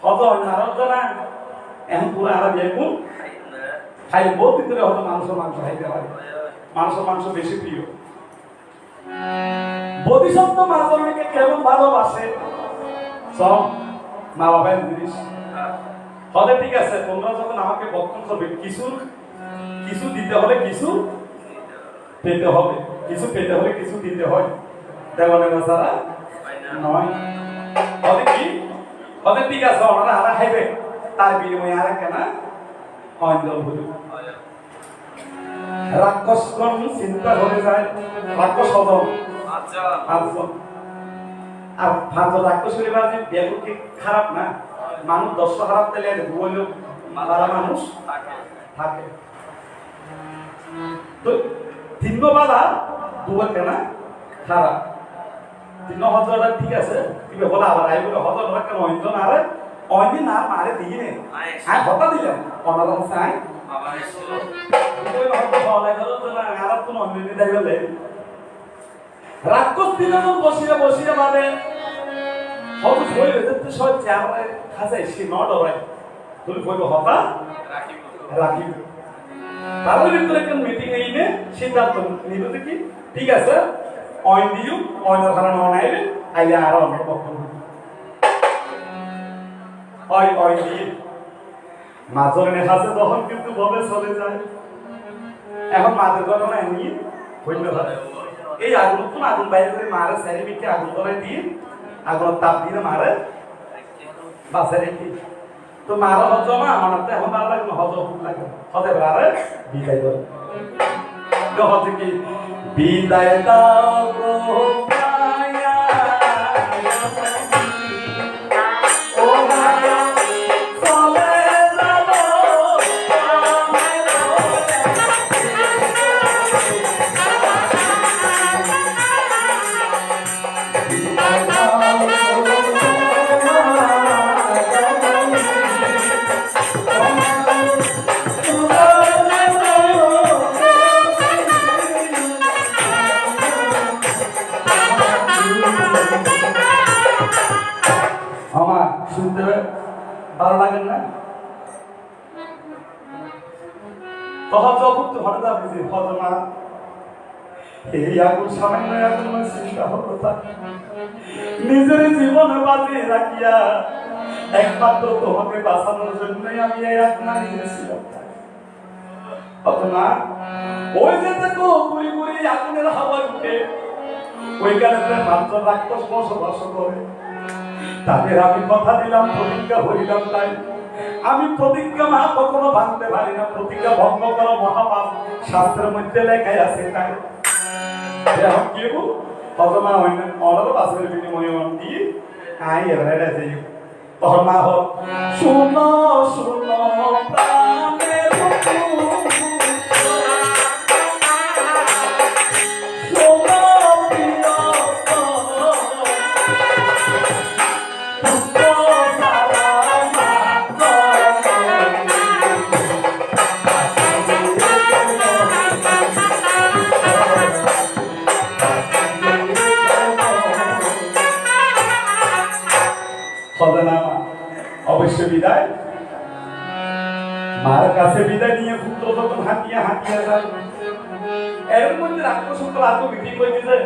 হত নারদনা এখন পুরো আর বেগুন খাইব ভিতরে হয়তো মাংস খাইতে পারে মাংস বেশি প্রিয় বোধিসত্ত্ব মাতরণীকে কেমন ভালোবাসে সব মা বাবার জিনিস হলে ঠিক আছে তোমরা যখন আমাকে বক্ষণ করবে কিছু দিতে হলে কিছু পেতে হবে কিছু পেতে হলে কিছু দিতে হয় তেমন সারা নয় হলে কি হলে ঠিক আছে ওনারা হারা খাইবে তার বিনিময়ে আর কেনা অঞ্জল হল রাক্ষসগণ চিন্তা হয়ে যায় রাক্ষস হজম আর ভালো রাক্ষস পরিবার যে বেগুনকে খারাপ না মানুষ 10 খারাপ তাহলে হইলেও মারা মানুষ থাকে তো তিন বাধা দুবার কেনা খারাপ তিন হজরটা ঠিক আছে কিন্তু বলা আবার আই বলে হজরটা কেন অঞ্জন আর অঞ্জন না মারে দিয়ে নে হ্যাঁ কথা দিলাম ওনার কাছে আই আবার এসো ওই হজরত বলা গেল না আর তো অঞ্জন দেই বলে রাক্ষস তিনজন বসিয়া মানে হয়তো হয়ে যেতে সব চার খাসাই সে নট হয় তুমি কইব হতা রাখিব তার ভিতরে একটা মিটিং এইনে সিদ্ধান্ত নিবে কি ঠিক আছে অইন দিও অইনের কারণে অনাইবে আইলে আর অন্য পক্ষ অইন দিয়ে মাজরনে হাসে তখন কিন্তু ভাবে চলে যায় এখন মাদের ঘটনা এমনি হইল এই আগুন বাইরে করে মারে সারি মিটে আগুন ধরে দিয়ে আগুন তাপ দিয়ে মারে বাসে রেখে তো মারা হজমা আমার তো এখন ভালো লাগে হজম লাগে হতে পারে বিদায় করে হতে কি বিদায় দাও গো মায়া ও মায়া চলে যাব আমার শুনতে ভালো লাগে না তখন যখন তো হঠাৎ আপনি যে হজমা এই আগুন সামান্য আগুন চিন্তা হতো নিজের জীবনে বাঁচিয়ে রাখিয়া একমাত্র তোমাকে বাঁচানোর জন্যই আমি এই আগুন নিয়েছিলাম না ওই যে দেখো গুড়ি গুড়ি আগুনের হাওয়া উঠে ওইখানে মাত্র রাক্ষস বসবাস করে তাদের আমি কথা দিলাম প্রতিজ্ঞা হইলাম তাই আমি প্রতিজ্ঞা না কখনো ভাঙতে পারি না প্রতিজ্ঞা ভঙ্গ করা মহাপাপ শাস্ত্রের মধ্যে লেখাই আছে তাই এখন কি হজমা অনারও বাসের বিনিময়ে দিয়ে আই এবারে যাই তখন মা হোক শুনো শুনো প্রাণের অবশ্য বিদায় মার কাছে বিদায় নিয়ে পুত্র যখন হাঁটিয়া যায় এর মধ্যে রাক্ষস আজও মিটিং করে দিতে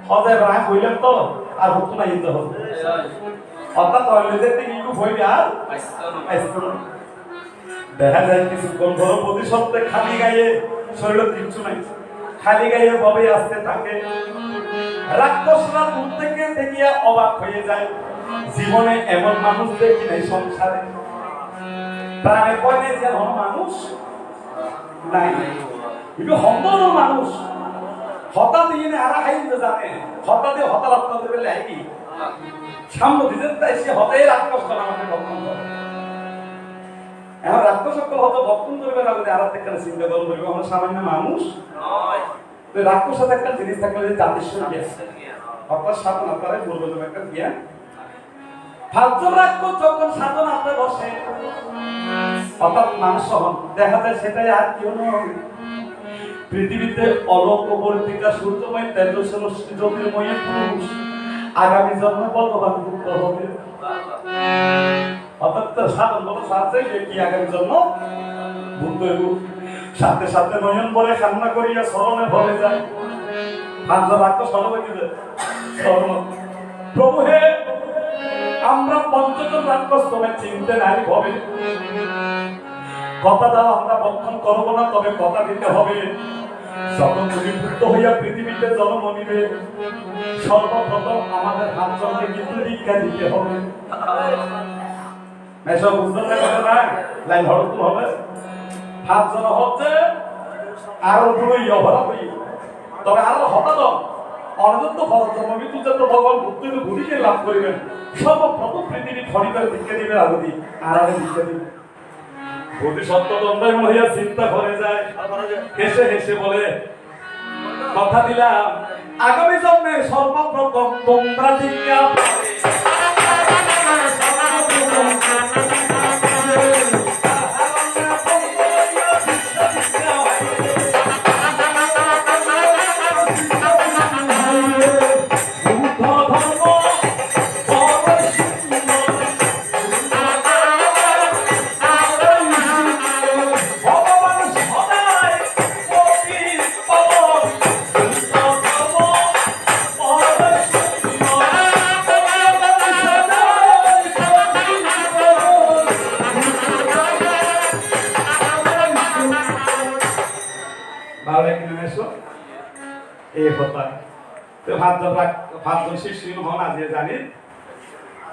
হজায় রাগ হইলেন তো আর হতো না ইন্দা হতো অর্থাৎ টয়লেটের থেকে একটু হইবে আর দেখা যায় কিছুক্ষণ ধরো প্রতি সপ্তাহে খালি গায়ে শরীরে কিচ্ছু নাই খালি গায়ে ভাবে আসতে থাকে রাক্ষসরা দূর থেকে দেখিয়া অবাক হয়ে যায় জীবনে এমন মানুষ দেখি নাই সংসারে প্রাণের পয়নে যেমন মানুষ নাই কিন্তু সুন্দর মানুষ হঠাৎ ইয়ে আরা খাই জানে হঠাৎ হঠাৎ আপনাদের বেলা কি সামনে দিতে তাই সে হঠাৎ রাক্ষস আমাকে ভক্ষণ করে এখন রাক্ষস সকল হয়তো ভক্ষণ করবে না বলে আর একটা চিন্তা করবো আমরা সামান্য মানুষ রাক্ষস সাথে একটা জিনিস থাকলে যে জাতিস্বর জ্ঞান অর্থাৎ সাধন আপনারা পূর্বজন্ম একটা জ্ঞান ভাবজন রাক্ষস যখন সাধন আপনি বসে অর্থাৎ মানুষ হন দেখা যায় সেটাই আর কেউ নয় পৃথিবীতে অলোক অপরিতিকা সূর্যময় তেজস্বর জ্যোতির্ময় পুরুষ আগামী জন্মে ভগবান মুক্ত হবে অর্থাৎ তার সাধন বলো সাথে কি আগামী জন্ম বুদ্ধ সাথে সাথে নয়ন বলে কান্না করিয়া স্মরণে ভরে যায় ভাবজন রাক্ষস স্মরণে কি স্মরণ প্রভু হে আমরা পঞ্চজন রাক্ষস তোমায় চিনতে নাই হবে কথা দাও আমরা বক্ষণ করবো না তবে কথা দিতে হবে সকল যুগীভূত হইয়া পৃথিবীতে জন্ম নিবে সর্বপ্রথম আমাদের হাত চলতে কিন্তু দীক্ষা দিতে হবে এসব বুঝতে না লাইন হরত হবে হাত জন হচ্ছে আরো পুরোই অভরা হই তবে আরো হঠাৎ অনন্ত জন্মবিদ্যুৎ ভগবান বুদ্ধ ঘুরিয়ে লাভ করিবেন সর্বপ্রথম পৃথিবী খরিদার দীক্ষা দিবে আরতি আরামে দীক্ষা দিবে বোধিসত্ত্ব দণ্ডায়মান হইয়া চিন্তা করে যায় হেসে হেসে বলে কথা দিলাম আগামী জন্মে সর্বপ্রথম তোমরা দীক্ষা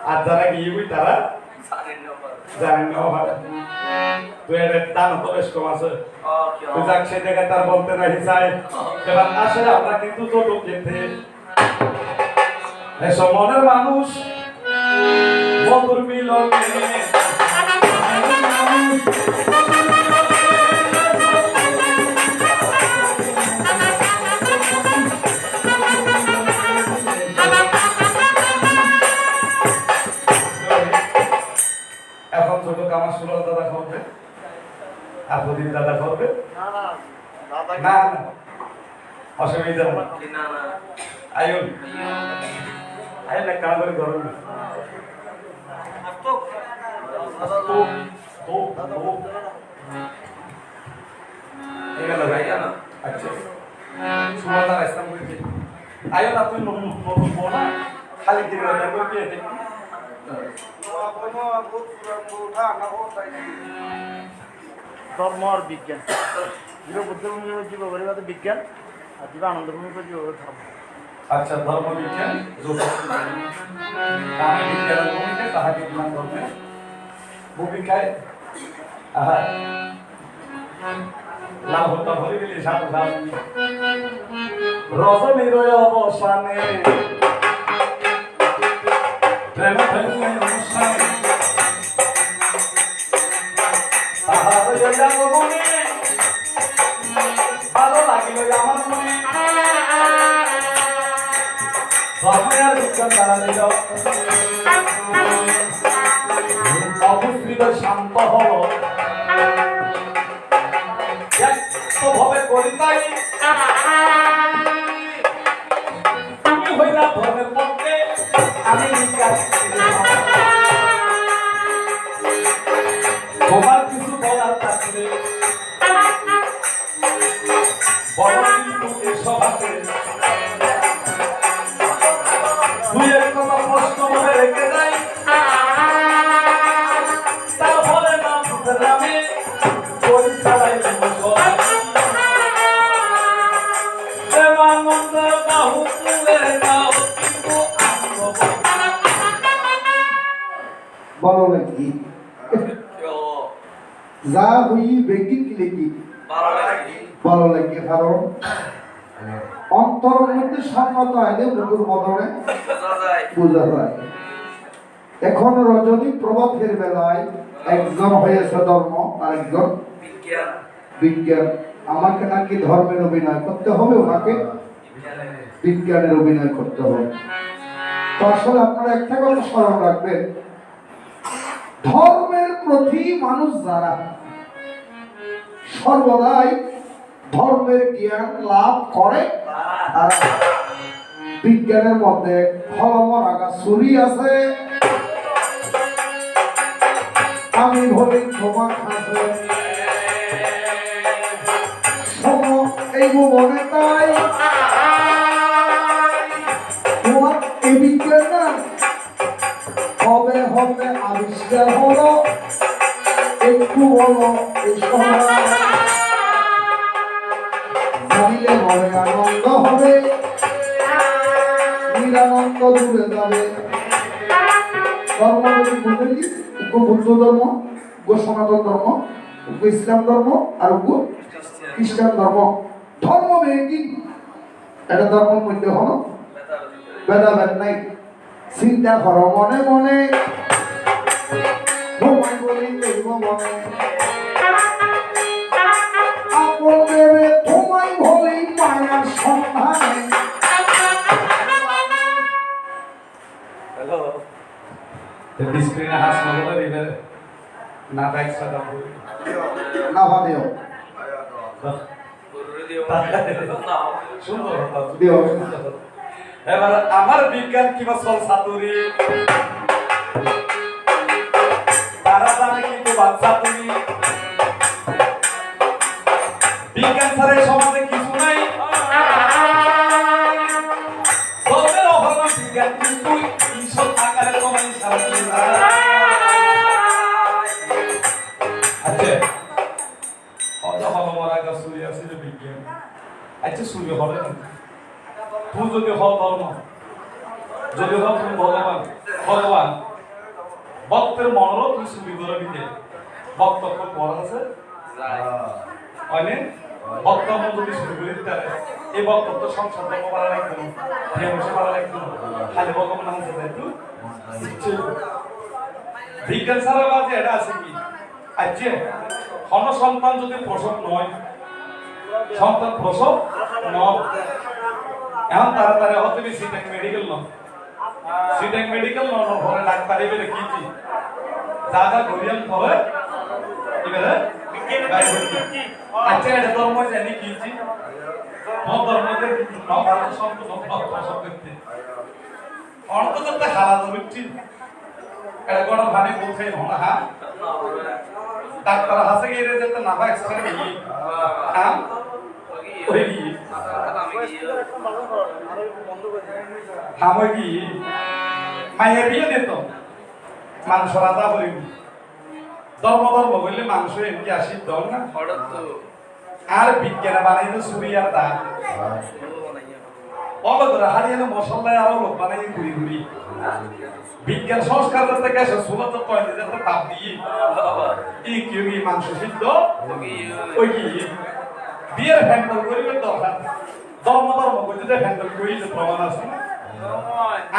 আর যারা গিয়ে তারা জানেন না তুই দান উপদেশ কম আছে তুই যাক সে জায়গায় তার বলতে নাহি চাই এবার আসে আমরা কিন্তু ছোট খেতে এসব মনের মানুষ বন্ধুর মিলনে দাদা করবে আপদিন দাদা করবে না অসুবিধা আয়ুন আয়ুন এক কাজ করে ধরুন আচ্ছা সুমাদার ইসলাম বলছি আয়ুন আপনি নতুন না খালি দিন ধর্ম আর বিজ্ঞান জীব বুদ্ধভূমি জীব পরিবাদ বিজ্ঞান আর জীব আনন্দভূমি জীব ধর্ম আচ্ছা ধর্ম বিজ্ঞান তাহাকে বিজ্ঞান ভূমিকে তাহাকে বিজ্ঞান ধর্মে ভূমিকায় আহা লাভ হতা ভরে গেলে সাধু সাধু রজনীর অবসানে প্রেম প্রেমে অনুষ্ঠানে তাহার জন্য মনে ভালো লাগিল আমার মনে ধর্মের বিজ্ঞান দ্বারা দিল অবস্থিত শান্ত হল ভাবে করি তাই তুমি হইলা ধর্মের পক্ষে আমি তোমার কিছু বলার থাকলে বড় কিন্তু এসব আছে দুই এক কথা প্রশ্ন মনে রেখে যাই তারপরে নামে পরীক্ষায় বলো নাকি যা হই ব্যক্তি কি লিখি ভালো লাগে কারণ অন্তরের মধ্যে সাম্যতা আইলে মুখের বদলে বোঝা যায়। এখন রজনী প্রভাতের বেলায় একজন হয়েছে ধর্ম আর একজন বিজ্ঞান। আমাকে নাকি ধর্মের অভিনয় করতে হবে, ওনাকে বিজ্ঞানের অভিনয় করতে হবে। তো আসলে আপনারা একটা কথা স্মরণ রাখবেন, ধর্মের প্রতি মানুষ যারা সর্বদাই ধর্মের জ্ঞান লাভ করে তারা বিজ্ঞানের মধ্যে ফলমরাগা চুরি আছে, আমি বলি ক্ষমা খাবে এই মনে তাই তোমার এই বিজ্ঞান না হবে হবে আবিষ্কার হলো একটু হলো এই সময় জানিলে ঘরে আনন্দ হবে, নিরানন্দ দূরে যাবে। ধর্ম যদি বুঝলি বুদ্ধ ধর্ম, সনাতন ধর্ম, ইসলাম ধর্ম আর খ্রিস্টান ধর্ম। ধর্ম কি এটা ধর্মের মধ্যে হলো ভেদাভেদ নাই। চিন্তা করো মনে মনে, তোমায় বলি দেখব মনে, আপন দেবে তোমায় বলি মায়ার সন্ধানে। হ্যালো স্ক্রিনে হাস নগর দিবে না বাইক সাদা না ভাদিও সুন্দর দিও। এবার আমার বিজ্ঞান কিবা চল সাতুরি তারা জানে কিন্তু বাচ্চা তুমি বিজ্ঞান ছাড়া সমাজে কিছু নাই। সবের অভাব বিজ্ঞান কিন্তু ঈশ্বর আকারে তোমায় সারা আচ্ছা হয়তো হলো মারা গা সূর্য আছে যে বিজ্ঞান আচ্ছা সূর্য হবে না তুই যদি হল ধর্ম যদি হল তুমি ভগবান ভক্তের মনরও তুই সুবি করে দিতে ভক্ত খুব বড় আছে ভক্ত মন যদি শুরু করে দিতে এই ভক্ত তো সংসার ধর্ম ভালো লাগতো না, প্রেমসে ভালো লাগতো না, খালি ভগবান আছে একটু বিজ্ঞান ছাড়া বাজে এটা আছে কি আচ্ছা কোনো সন্তান যদি প্রসব নয়, সন্তান প্রসব নয় এখন তাড়াতাড়ি হতে সিটেক মেডিকেল নয়, সিটেক মেডিকেল নয় ঘরে ডাক্তার এবারে কি কি যা যা ঘুরিয়াল ধরে এবারে আচ্ছা এটা ধর্ম জানি কি কি ধর্মতে ভারত সম্পূর্ণ প্রসব করতে অন্তত হালা ধরছি এটা কোনো ভানে বলছে না। হ্যাঁ ডাক্তার হাসে গিয়ে যেতে না হয় এক্সট্রা কি হ্যাঁ ওই কি হামই কি মায়ের বিয়ে দিত মানুষ রাজা বলি ধর্ম ধর্ম বললে মানুষ এমনি আসি দল না আর বিজ্ঞানে বানাইতো ছুরি আর দা অবদরা হারিয়ানো মশলায় আরো লোক বানাই ঘুরি ঘুরি বিজ্ঞান সংস্কার করতে গেছে সুলত কয়েন যেতে তাপ দিয়ে এই কি মাংস সিদ্ধ ওই কি বিয়ের হ্যান্ডেল করিবে দরকার ধর্ম ধর্ম করতে হ্যান্ডেল করি যে প্রমাণ আছে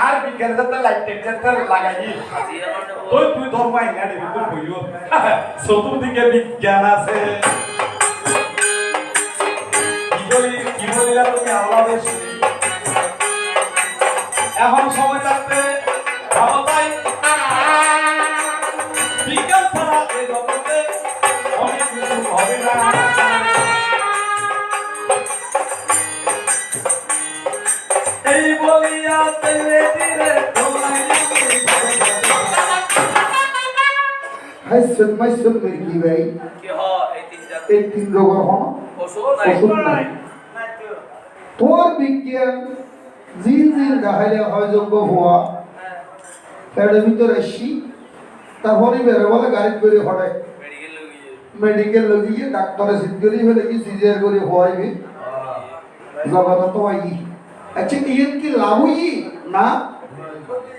আর বিজ্ঞান যাতে লাইট টেক্সচার লাগাই তুই ধর্ম আইনা দিবি তুই বইও চতুর্দিকে বিজ্ঞান আছে কি বলিলা তুমি আল্লাহ বেশি এখন সময় থাকতে ভালো তাই বিজ্ঞান ছাড়া এই জগতে অনেক কিছু হবে না। এই বলিয়া তেলে দিলে তোমায় হাইসুন মাইসুন কি ভাই কি হয় এই তিন রোগের হন ওষুধ নাই। তোর বিজ্ঞান জিন জিন গাহাইলে হয় যোগ্য হওয়া এর ভিতরে আসি তারপরে বেরো বলে গাড়ি বেরিয়ে হঠাৎ মেডিকেল লগিয়ে ডাক্তারে সিদ্ধরি হলে কি সিজার করে হওয়াইবে জগত তো আই আচ্ছা ইয়েন কি লাভ হই না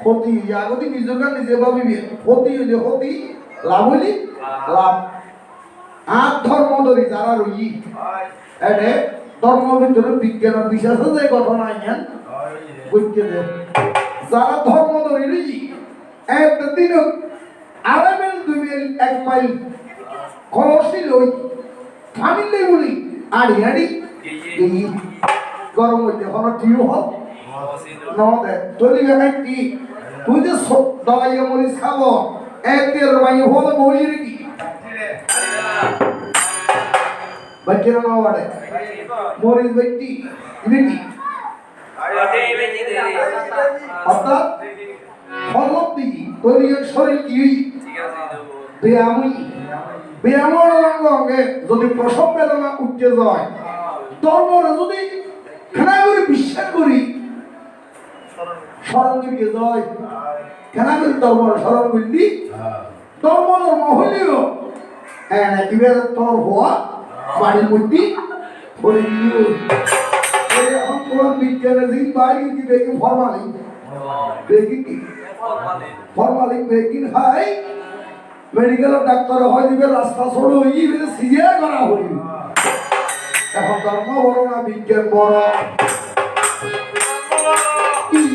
ক্ষতি আগতি নিজেকে নিজে ভাবিবি ক্ষতি হইলে ক্ষতি লাভ হইলে লাভ আর ধর্ম ধরি যারা রই এডে ধর্মের ভিতরে বিজ্ঞানের বিশ্বাস যে ঘটনা আইয়ান বুঝতে দেন যারা ধর্ম ধরে একটা দিন আড়াই মাইল 2 মাইল 1 মাইল খরচই লই ফানিলে বলি আড়ি আড়ি এই গরম হইতে হলো টিউ হল নদে তলি গায় কি তুই যে দলাইয়া মরিস খাবো এতের মাই হলো বইর কি বাচ্চারা না বাড়ে মরিস ব্যক্তি ইনি কি অর্থাৎ ফলক দিই তলিয়ার শরীর কি ব্যায়ামই ব্যায়ামের অঙ্গে যদি প্রসব বেদনা উঠতে যায় ধর্মরে যদি খেলা করে বিশ্বাস করি স্মরণ করিয়ে যায় খেলা করি ধর্মর স্মরণ করলি ধর্মর মহলীয় এবার তোর হওয়া বাড়ির মধ্যে পড়ে গিয়ে এখন তোমার বিজ্ঞানের দিন বাড়ি দিবে কি ফরমালিন বেকিং কি ফরমালিন বেকিং হাই মেডিকেল ডাক্তার হয় দিবে রাস্তা সরো হই সিজিআর করা হইবে এখন ধর্ম বড় না বিজ্ঞান বড়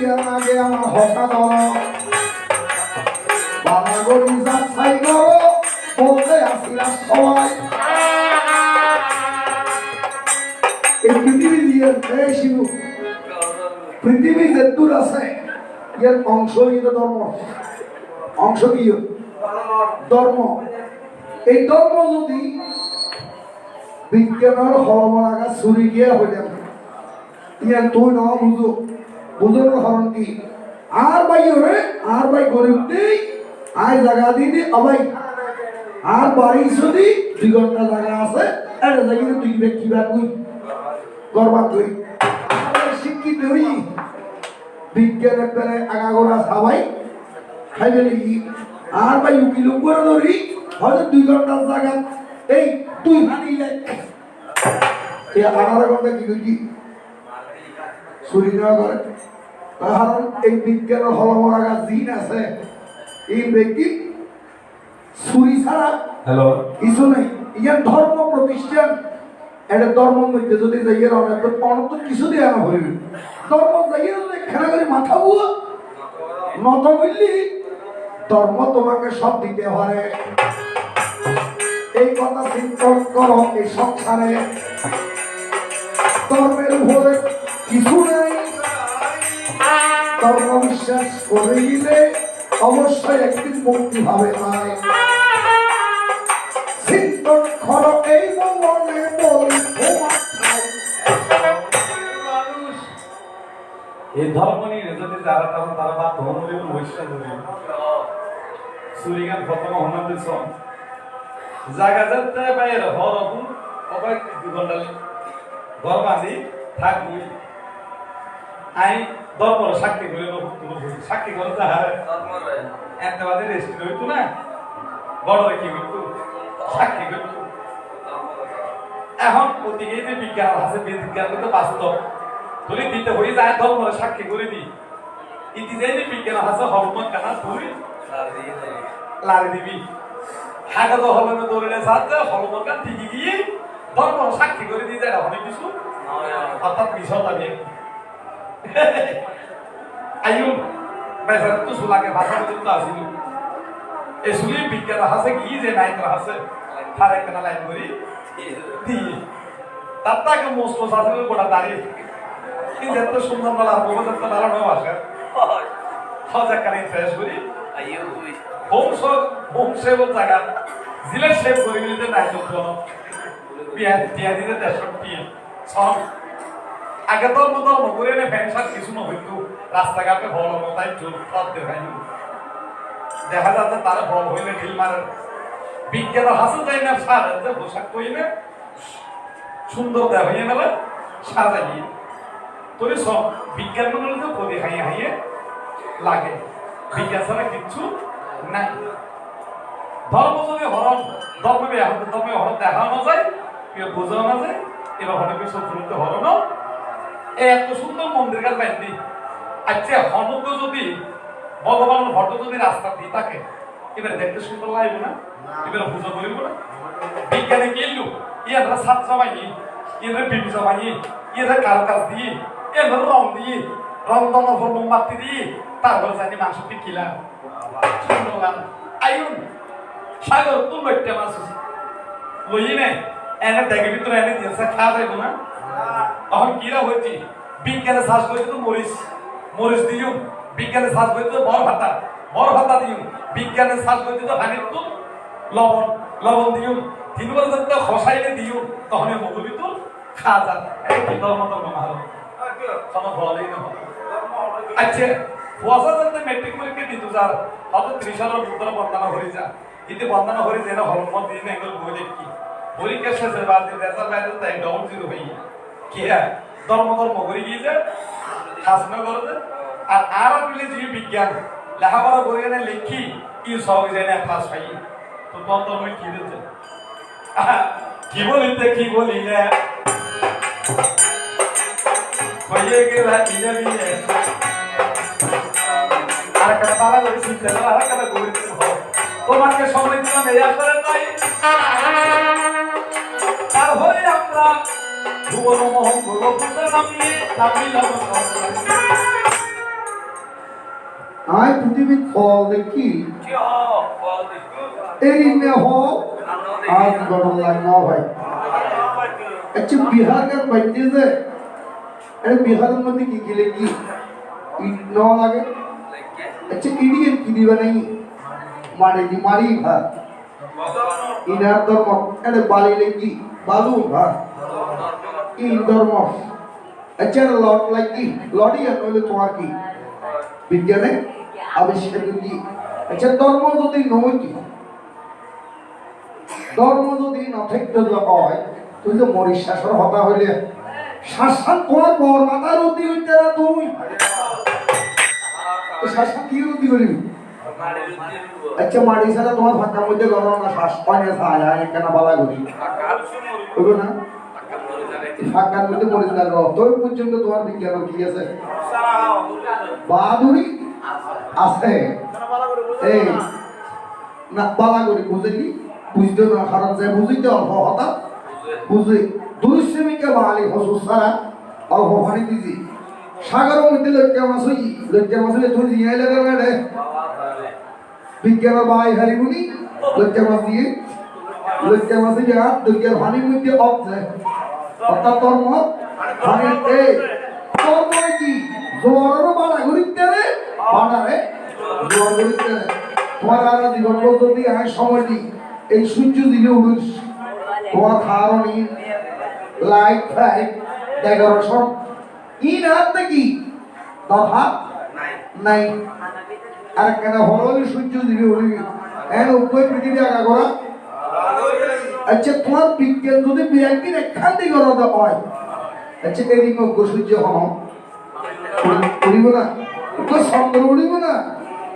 ইয়ার আগে আমার হকা ধর বাবা গরি যাচাই করো বলতে আসিরা সবাই এই পৃথিবী দিয়ে শিবু পৃথিবী যে দূর আছে এর অংশ ধর্ম অংশ কি ধর্ম এই ধর্ম যদি বিজ্ঞানের হলমরাগা ছুরি গিয়ে হইলে ইয়ান তুই ন বুঝো বুঝোর হরণ কি আর ভাই হরে আর ভাই গরিব দেই আয় জায়গা দিদি আবাই আর বাড়ি যদি 2 ঘন্টা জায়গা আছে এটা জায়গা তুই ব্যক্তি বা তুই গর্বা তুই শিক্ষিত হই বিজ্ঞানের পেরে আগাগোড়া সবাই খাইবে নাকি আর ভাই উকিল করে ধরি হয়তো 2 ঘন্টার জায়গা এই তুই ভানিলে এই 18 ঘন্টা কি করছি ছুরি নেওয়া করে কারণ এই বিজ্ঞানের হলমরাগা জিন আছে এই ব্যক্তি ছুরি ছাড়া হ্যালো কিছু নেই ইয়ার ধর্ম প্রতিষ্ঠান এটা ধর্মের মধ্যে যদি যাইয়ের অনেক অনেক কিছু দিয়ে আনা হইবে ধর্ম যাইয়ে যদি খেলা করে মাথা বুয়া নত বললি ধর্ম তোমাকে সব দিতে পারে এই কথা চিন্তন করো এই সংসারে ধর্মের উপরে কিছু নেই ধর্ম বিশ্বাস করে দিলে অবশ্যই একদিন মুক্তি হবে নাই চিন্তন করো এই মনে বলি এই ধর্ম নিয়ে যদি যারা তারা বা ধর্ম বৈশ্বাস সুরিগান প্রথম হনাদের সব জায়গা যাতে বাইরে হর অগুন অবাক 2 ঘন্টা ঘর বাঁধি থাকবি আই ধর্ম সাক্ষী করে সাক্ষী করে তাহার এতে বাদে রেস্ট হইতো না বড় কি হইতো সাক্ষী করতো এখন ওদিকে যে বিজ্ঞান আছে বিজ্ঞান কিন্তু বাস্তব তুই দিতে হয়ে যায় ধর্ম সাক্ষী করে দি ইতি যে বিজ্ঞান আছে হরমোন কানা তুই লারি দিবি হাগা তো হলমে দৌড়ে সাথে হরমোন কান ঠিকই গিয়ে ধর্ম সাক্ষী করে দিয়ে যায় অনেক কিছু অর্থাৎ বিষয় দাবি আইউ বেজার তো সুলাকে ভাষা পর্যন্ত আসিল এই সুলি বিজ্ঞান আছে কি যে নাইত্র আছে তার একটা লাইন করি দিয়ে তার তাকে মোস্ট আসিল গোটা দাঁড়িয়ে কিন্তু এত সুন্দর বলা বহুত এত দাঁড়ানো আসে সজাগ কানে ফ্রেশ করি হোম সেবক জায়গা জিলে সেভ করে দিলে নাই তো বিয়া দিতে 150 সব আগে ধর্ম করে এনে ফ্যানসার কিছু না হইতো রাস্তাঘাটে হল তাই চোখ সব দেখাইল দেখা যাচ্ছে তারা বল হইলে ঢিল মারে বিজ্ঞান হাসু যাই না সার পোশাক কইলে সুন্দর দেহ হইয়ে মেলে সাজাই তোর সব বিজ্ঞান মনে তো কদি হাইয়ে হাইয়ে লাগে বিজ্ঞান ছাড়া কিচ্ছু নাই ধর্ম যদি হরণ ধর্মে হরণ দেখানো যায় কেউ বোঝানো না যায় এবার অনেক কিছু শুনতে হরণ এত সুন্দর মন্দির কাজ বাইন্দি আচ্ছা হনুক যদি ভগবানের ফটো যদি রাস্তা দিয়ে থাকে এবার দেখতে সুন্দর লাগবে না এবার পুজো করিব না বিজ্ঞানে কিনলু ইয়ারা সাত সবাই এদের বিবি জমাই এদের কারো কাজ দিয়ে এদের রং দিয়ে রং দমন মোমবাতি দিয়ে তারপরে জানি মাংসটি কিলা শুনলাম আইন সাগর তুই লইতে মাছ লইয়ে নে এনে দেখে ভিতরে এনে দিয়েছে খাওয়া যাইব না তখন কিরা হয়েছি বিজ্ঞানে শ্বাস করতে তো মরিচ দিও বিজ্ঞানে শ্বাস করতে তো বড় ভাতা দিও বিজ্ঞানে শ্বাস করতে তো হানির তো লবণ দিও তিনবার যদি খসাইলে দিও তখন মধুবি তো খাওয়া যান ভিতর মতো ভালো কোনো বলেই না আচ্ছা বসা যাতে মেট্রিক পরীক্ষা দিত যার অত 30 সালের ভিতরে বর্ণনা হয়ে যা কিন্তু বর্ণনা হয়ে যায় না হলমত দিন এগুলো বই দেখি পরীক্ষা শেষের বাদ দিয়ে রেজাল্ট বাইরে তাই ডবল জিরো হয়ে কি হ্যাঁ ধর্ম করে গিয়ে যায় হাসনা করে আর মিলে যে বিজ্ঞান লেখাপড়া করে না লিখি কি সব যায় না ক্লাস পাই তো বন্ধ হয়ে কি দিতে কি বলি না হয়ে গেলা নিজে আর একটা পালা করে শিখতে আর একটা করে তোমাকে সময় দিলাম এই আসলে তাই তারপরে আমরা ভুবন মোহন গোলপুত্র নামিলাম আয় পৃথিবীর ফল দেখি এই মে हो आज गड़न लगना भाई अच्छा बिहार का बच्चे से अरे बिहार में मत की गिलेगी न लगे अच्छा इडियट की दी बनाई मारी भार इनार धर्म अरे बाली लेगी बालू भार इन धर्म अच्छा लॉट लगी लॉडी अनोले तुम्हारी विज्ञाने आविष्कार की अच्छा धर्म तो दी नोटी ধর্ম যদি নথেক্ত হয় তুই তো মরিস শাসন হতা হইলে শাসন তোমার পর মাথার অতি হইতে না তুমি শাসন কি অতি করিবি আচ্ছা মাটি ছাড়া তোমার ফাঁকার মধ্যে গরম না শ্বাস পায় না ছায়া কেন বালা করি বুঝলো না ফাঁকার মধ্যে মরিস না তোর পর্যন্ত তোমার বিজ্ঞান কি আছে বাদুরি আছে এই না বালা করি বুঝলি বুঝতে না কারণ যে বুঝিতে অল্প হতা বুঝে দুরিশ্রমিকা বাঙালি হসুস ছাড়া অল্প পানি দিছি সাগরের মধ্যে লজ্জা মাছ হলে তুই জিয়াই লাগে রে বিজ্ঞানের বাই হারিবুনি লজ্জা মাছ দিয়ে লজ্জা মাছে যা দুর্গের পানির মধ্যে অপছে অর্থাৎ তোর মত পানি এই তোর মনে কি জোয়ারেরও বাড়া ঘুরিতে রে বাড়া রে জোয়ার ঘুরিতে রে তোমার আর জীবন যদি আয় সময় দিই এই সূর্য দিলে উড়িস তোমার খাওয়ানি লাইট ফাইট ডেকোরেশন ইন হাত নাকি তথা নাই আর কেন হরলি সূর্য দিলে উড়িবি এন উভয় পৃথিবী আগা করা আচ্ছা তোমার বিজ্ঞান যদি বিয়াকির একখান দিকে করাতে হয় আচ্ছা এই মগ্গ সূর্য হন উড়িব না চন্দ্র উড়িব না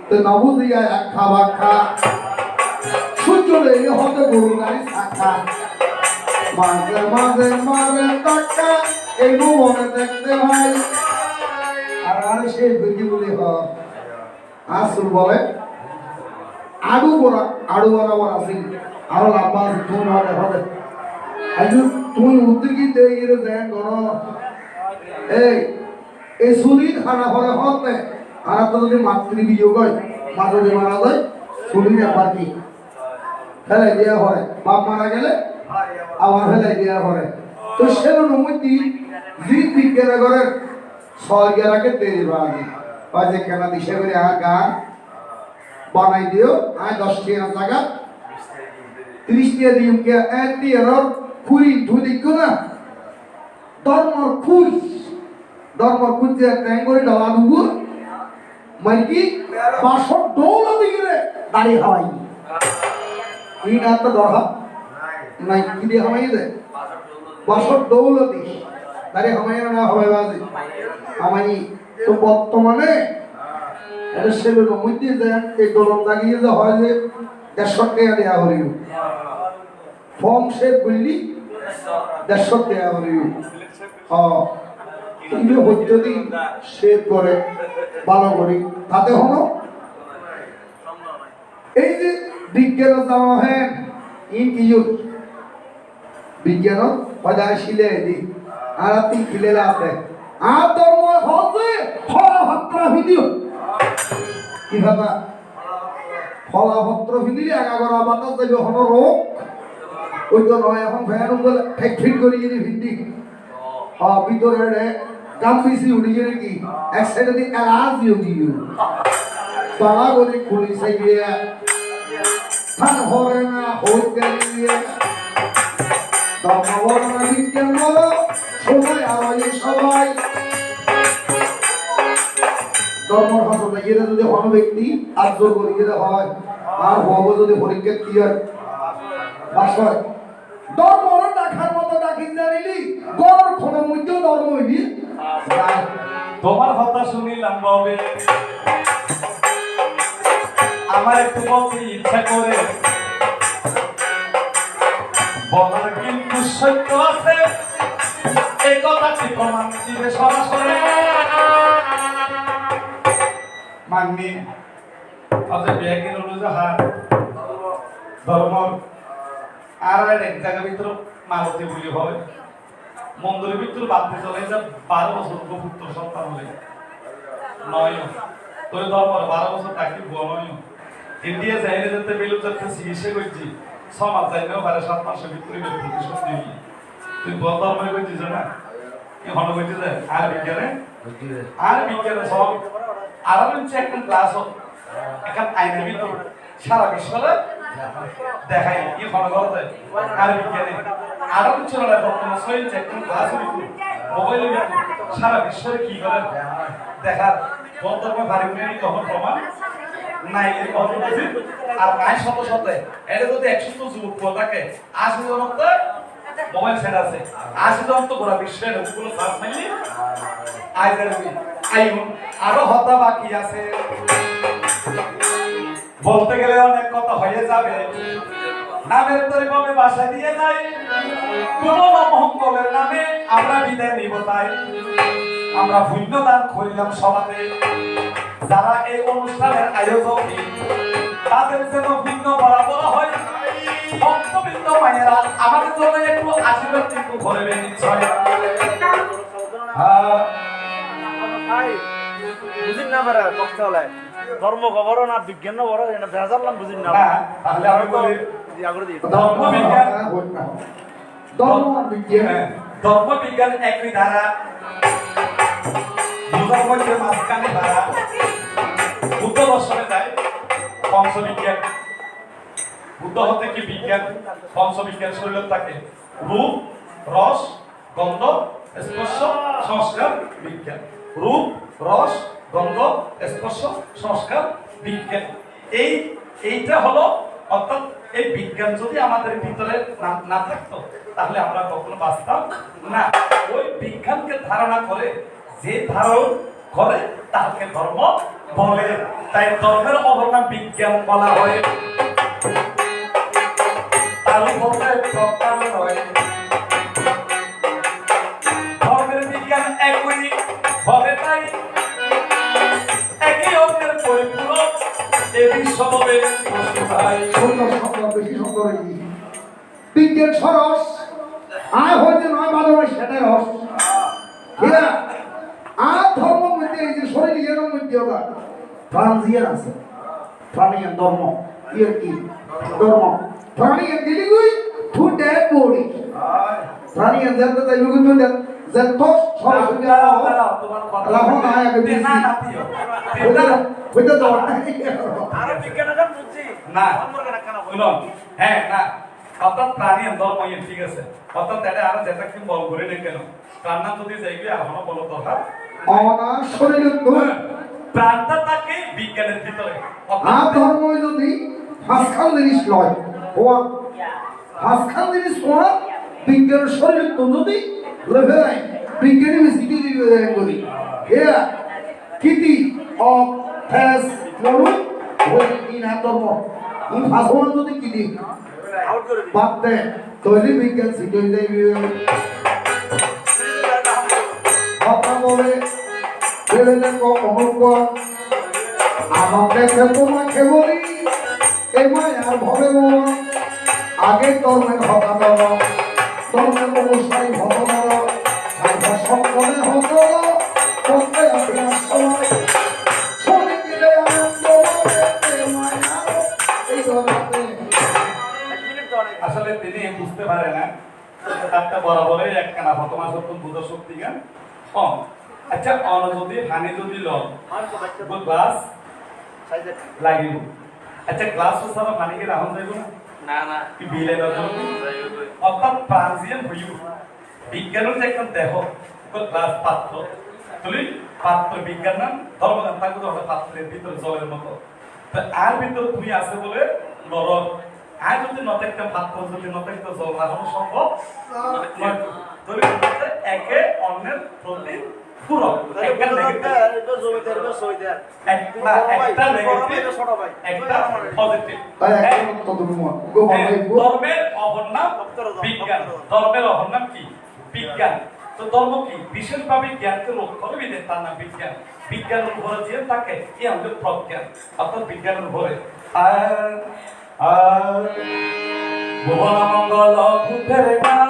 তো নবু দিয়া এক খাওয়া খা চলে হতে গরু গাড়ি শাখা মাঝে মাঝে মারে টাকা এই মনে দেখতে ভাই আর সেই বুদ্ধি বলি আসল বলে আড়ু বরাবর আছে আরো লাভা আছে তুমি হবে হবে তুমি উদ্যোগী দিয়ে দেন কর এই শরীর খারাপ হলে হতে আর তো যদি মাতৃ বিয়োগ হয় মাঝে মারা যায় শরীর একবার কি ফেলাই দেওয়া হয় বাপ মারা গেলে আবার ফেলাই দেওয়া হয় তো সেরকম মধ্যে জীব বিজ্ঞান করে ছয় গেলাকে তৈরি বাড়ি বাজে কেনা দিশে করে গান বানাই দিও আয় 10 টাকা জায়গা 30 টাকা দিও কে এন্টি এরর খুরি ধুই দিও না ধর্মর খুঁজে ট্যাং করে ডলা দুগু মাইকি 500 ডলা দিগরে দাড়ি হাওয়াই এই না তো দরহা নাই কি দিয়ে হামাই দে 500 ডলা দি দাড়ি হামাই না হবে বাজি হামাই তো বর্তমানে এটা সেগুলো মধ্যে যে এই গরম লাগিয়ে যে হয় যে 150 টাকা দেয়া হইল ফর্ম শেপ বললি 150 টাকা হইল তুমি যদি শেপ করে ভালো করি তাতে হলো এই যে বিজ্ঞান জামা হ্যাঁ ইন কি বিজ্ঞান হয়তো শিলে দি আর তিন খিলে লাভে আর ধর্ম হচ্ছে ফলাভত্র ভিডিও কি ভাবা ফলাভত্র ভিডিও এগারো বাতাস দেবে হন রোগ ওই তো নয় এখন ফ্যান বলে ফ্যাক্টরি করি যদি ভিন্ডি হ্যাঁ ভিতরে কাম বেশি উড়ি গেলে কি এক সাইডে দিয়ে এলাজ দিও দিও তালা গলি খুলি সাইবে থান হবে না হইতে দিয়ে ধর্মবর্ণনা বিজ্ঞান বলো সবাই আওয়াজ সবাই ধর্মর ভাষা গেলে যদি কোনো ব্যক্তি আর্য করি গেলে হয় আর হবো যদি পরীক্ষা ক্লিয়ার বাসায় ধর্মর ডাকার মতো ডাকিন জানিলি গড় খনের মধ্যেও ধর্ম হইবি তোমার কথা শুনিলাম বাবে আমার একটু বলতে ইচ্ছা করে বলার কিন্তু সত্য আছে এই কথাটি প্রমাণ দিবে সরাসরি মাননি আজকে ব্যাগের অনুযায়ী হার ধর্ম আর এক জায়গার ভিতরে মালতী বলি হয় মন্দিরের ভিতরে বাদতে চলে যা 12 বছর পুত্র সন্তান হলে নয় তোর ধর্ম 12 বছর থাকি বনয় ইন্ডিয়া যাইলে যেতে বেলু যেতে চিকিৎসা করছি 6 মাস যাইলেও 7 মাসের ভিতরে প্রতিশোধ দিবি তুই বল ধর্মে করছিস না কি হন করছিস আর বিজ্ঞানে সব আর হচ্ছে একটা ক্লাস একটা আইনের ভিতরে সারা বিশ্বরে দেখাই কি হন করতে আর বিজ্ঞানে আরো কিছু না বর্তমানে সহিত একটা ক্লাস মোবাইলে সারা বিশ্বরে কি করে দেখার বর্তমানে ভারী উনি কখন প্রমাণ নাই এই কখন বুঝি আর নাই শত শতে এটা যদি 100 যুবক থাকে 80 জন তো মোবাইল সেট আছে 80 জন তো গোটা বিশ্বের ওগুলো সার্চ মাইলি আইন আরো হতা বাকি আছে বলতে গেলে অনেক কথা হয়ে যাবে নামের তরিভাবে বাসা দিয়ে যাই কোন মহঙ্গলের নামে আমরা বিদায় নিব তাই আমরা পুণ্যদান করিলাম সবাতে যারা এই অনুষ্ঠানের আয়োজক তাদের যেন ভিন্ন বরাবর হয় ভক্তবৃন্দ মায়েরা আমাদের জন্য একটু আশীর্বাদ কিন্তু করবেন নিশ্চয় বুঝিন না পারে বক্তা হলে ধর্ম খবর না বিজ্ঞান বড় এটা ভেজালাম বুঝিন না তাহলে আমি বলি আগ্রহ দিই ধর্ম বিজ্ঞান একই ধারা বুঝার মধ্যে মাঝখানে ধারা বুদ্ধ দর্শনে যায় পঞ্চবিজ্ঞান বুদ্ধ হতে কি বিজ্ঞান পঞ্চবিজ্ঞান শরীর থাকে রূপ রস গন্ধ স্পর্শ সংস্কার বিজ্ঞান রূপ রস গন্ধ স্পর্শ সংস্কার বিজ্ঞান এইটা হলো অর্থাৎ এই বিজ্ঞান যদি আমাদের ভিতরে না থাকতো তাহলে আমরা কখনো বাঁচতাম না ওই বিজ্ঞানকে ধারণা করে যে ধারণ করে তাকে ধর্ম বলে তাই ধর্মের অবদান বিজ্ঞান বলা হয় তার উপরে প্রজ্ঞান নয় ধর্মের বিজ্ঞান একই হবে তাই একই অঙ্গের পরিপূরক এ বিশ্বভাবে বিজ্ঞান সরস আর হইতে নয় ভালোবাসি সেটা রস হ্যাঁ আর ধর্ম মধ্যে এই যে শরীরের মধ্যে ট্রানজিয়ান আছে প্রাণীয় ধর্ম ইয়ে কি ধর্ম প্রাণীয় দিলিগুই টু ডেড বডি প্রাণীয় দেবতা তাই কিন্তু যে তো সরাসরি তোমার কথা লাহন আয়া কে না না দিও হইতে দাও আর বিজ্ঞানটা বুঝছি না ধর্মের কেন কেন শুনো হ্যাঁ না অর্থাৎ প্রাণী ধর্ম ইয়ে ঠিক আছে অর্থাৎ এটা আর যেটা কি বল করে নেই কেন প্রাণ নাম যদি যাইবে এখনো বলো দরকার অনা শরীরের প্রাণটা থাকে বিজ্ঞানের ভিতরে আর ধর্ম যদি হাসখান জিনিস নয় ও হাসখান জিনিস কোন বিজ্ঞানের শরীরের তো যদি লেভেল নাই বিজ্ঞানী বেশি দিবে করি হেয়া কিতি অফ ফেস বলুন ওই ইনা ধর্ম ইন ভাষণ যদি কিতি আউট করে বাদ দে তৈরি বিজ্ঞান শিখে যাইবে কথা বলে ছেলে দেখো অমুক আমার দেখে তোমাকে বলি এমাই আর ভবে আগে ধর্মের হতা ধর্মের অবস্থায় করতে হবে আপনি। 1 মিনিট তো অনেক। আসলে তিনি বুঝতে পারে না একটা বরাবরই একখানা প্রথমা সত্য বুঝ শক্তি গান কম। আচ্ছা অন যদি হানি যদি লন মানুষ তো বাচ্চা গ্লাস সাইজের লাগিব। আচ্ছা গ্লাস ছাড়া পানিকে রাখুন যাইব না না না কি বিলে অর্থাৎ ট্রানজিয়েন্ট হইব। বিজ্ঞানের যে একটা দেহ গ্লাস পাত্র তুলি পাত্র বিজ্ঞান নাম ধর্মগান থাকবে তো পাত্রের ভিতরে জলের মতো। তো আর ভিতরে তুমি আছে বলে নরক আর যদি নত একটা পাত্র যদি নত একটা জল রাখানো সম্ভব নয়। তুলি একে অন্যের প্রতি পূরক একটা নেগেটিভ এটা জমিদার এটা সইদার একটা নেগেটিভ একটা পজিটিভ। ভাই একদম ততটুকু গো ভাই ধর্মের অপর নাম বিজ্ঞান। ধর্মের অপর নাম কি? বিজ্ঞান। তো ধর্ম কি? বিশেষভাবে জ্ঞানকে রক্ষা করে বিদে তার নাম বিজ্ঞান। বিজ্ঞানের উপরে যে থাকে এই আমাদের প্রজ্ঞান অর্থাৎ বিজ্ঞানের উপরে। ভুবন মঙ্গল বুদ্ধের নাম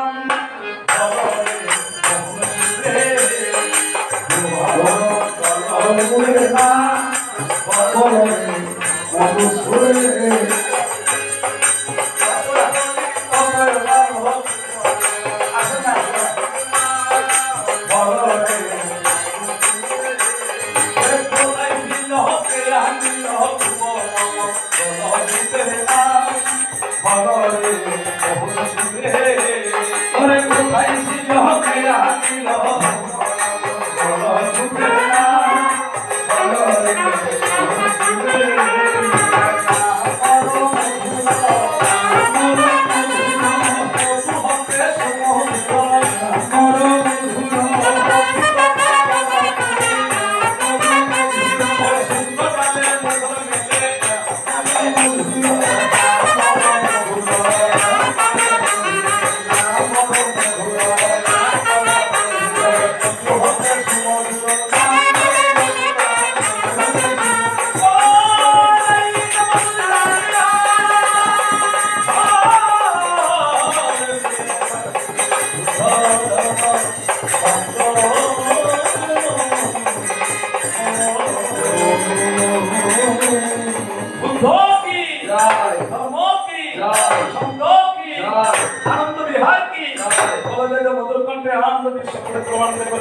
আনন্দ বিহার কি বলা যায় মধুর কণ্ঠে আনন্দ বিশ্ব প্রমাণ করে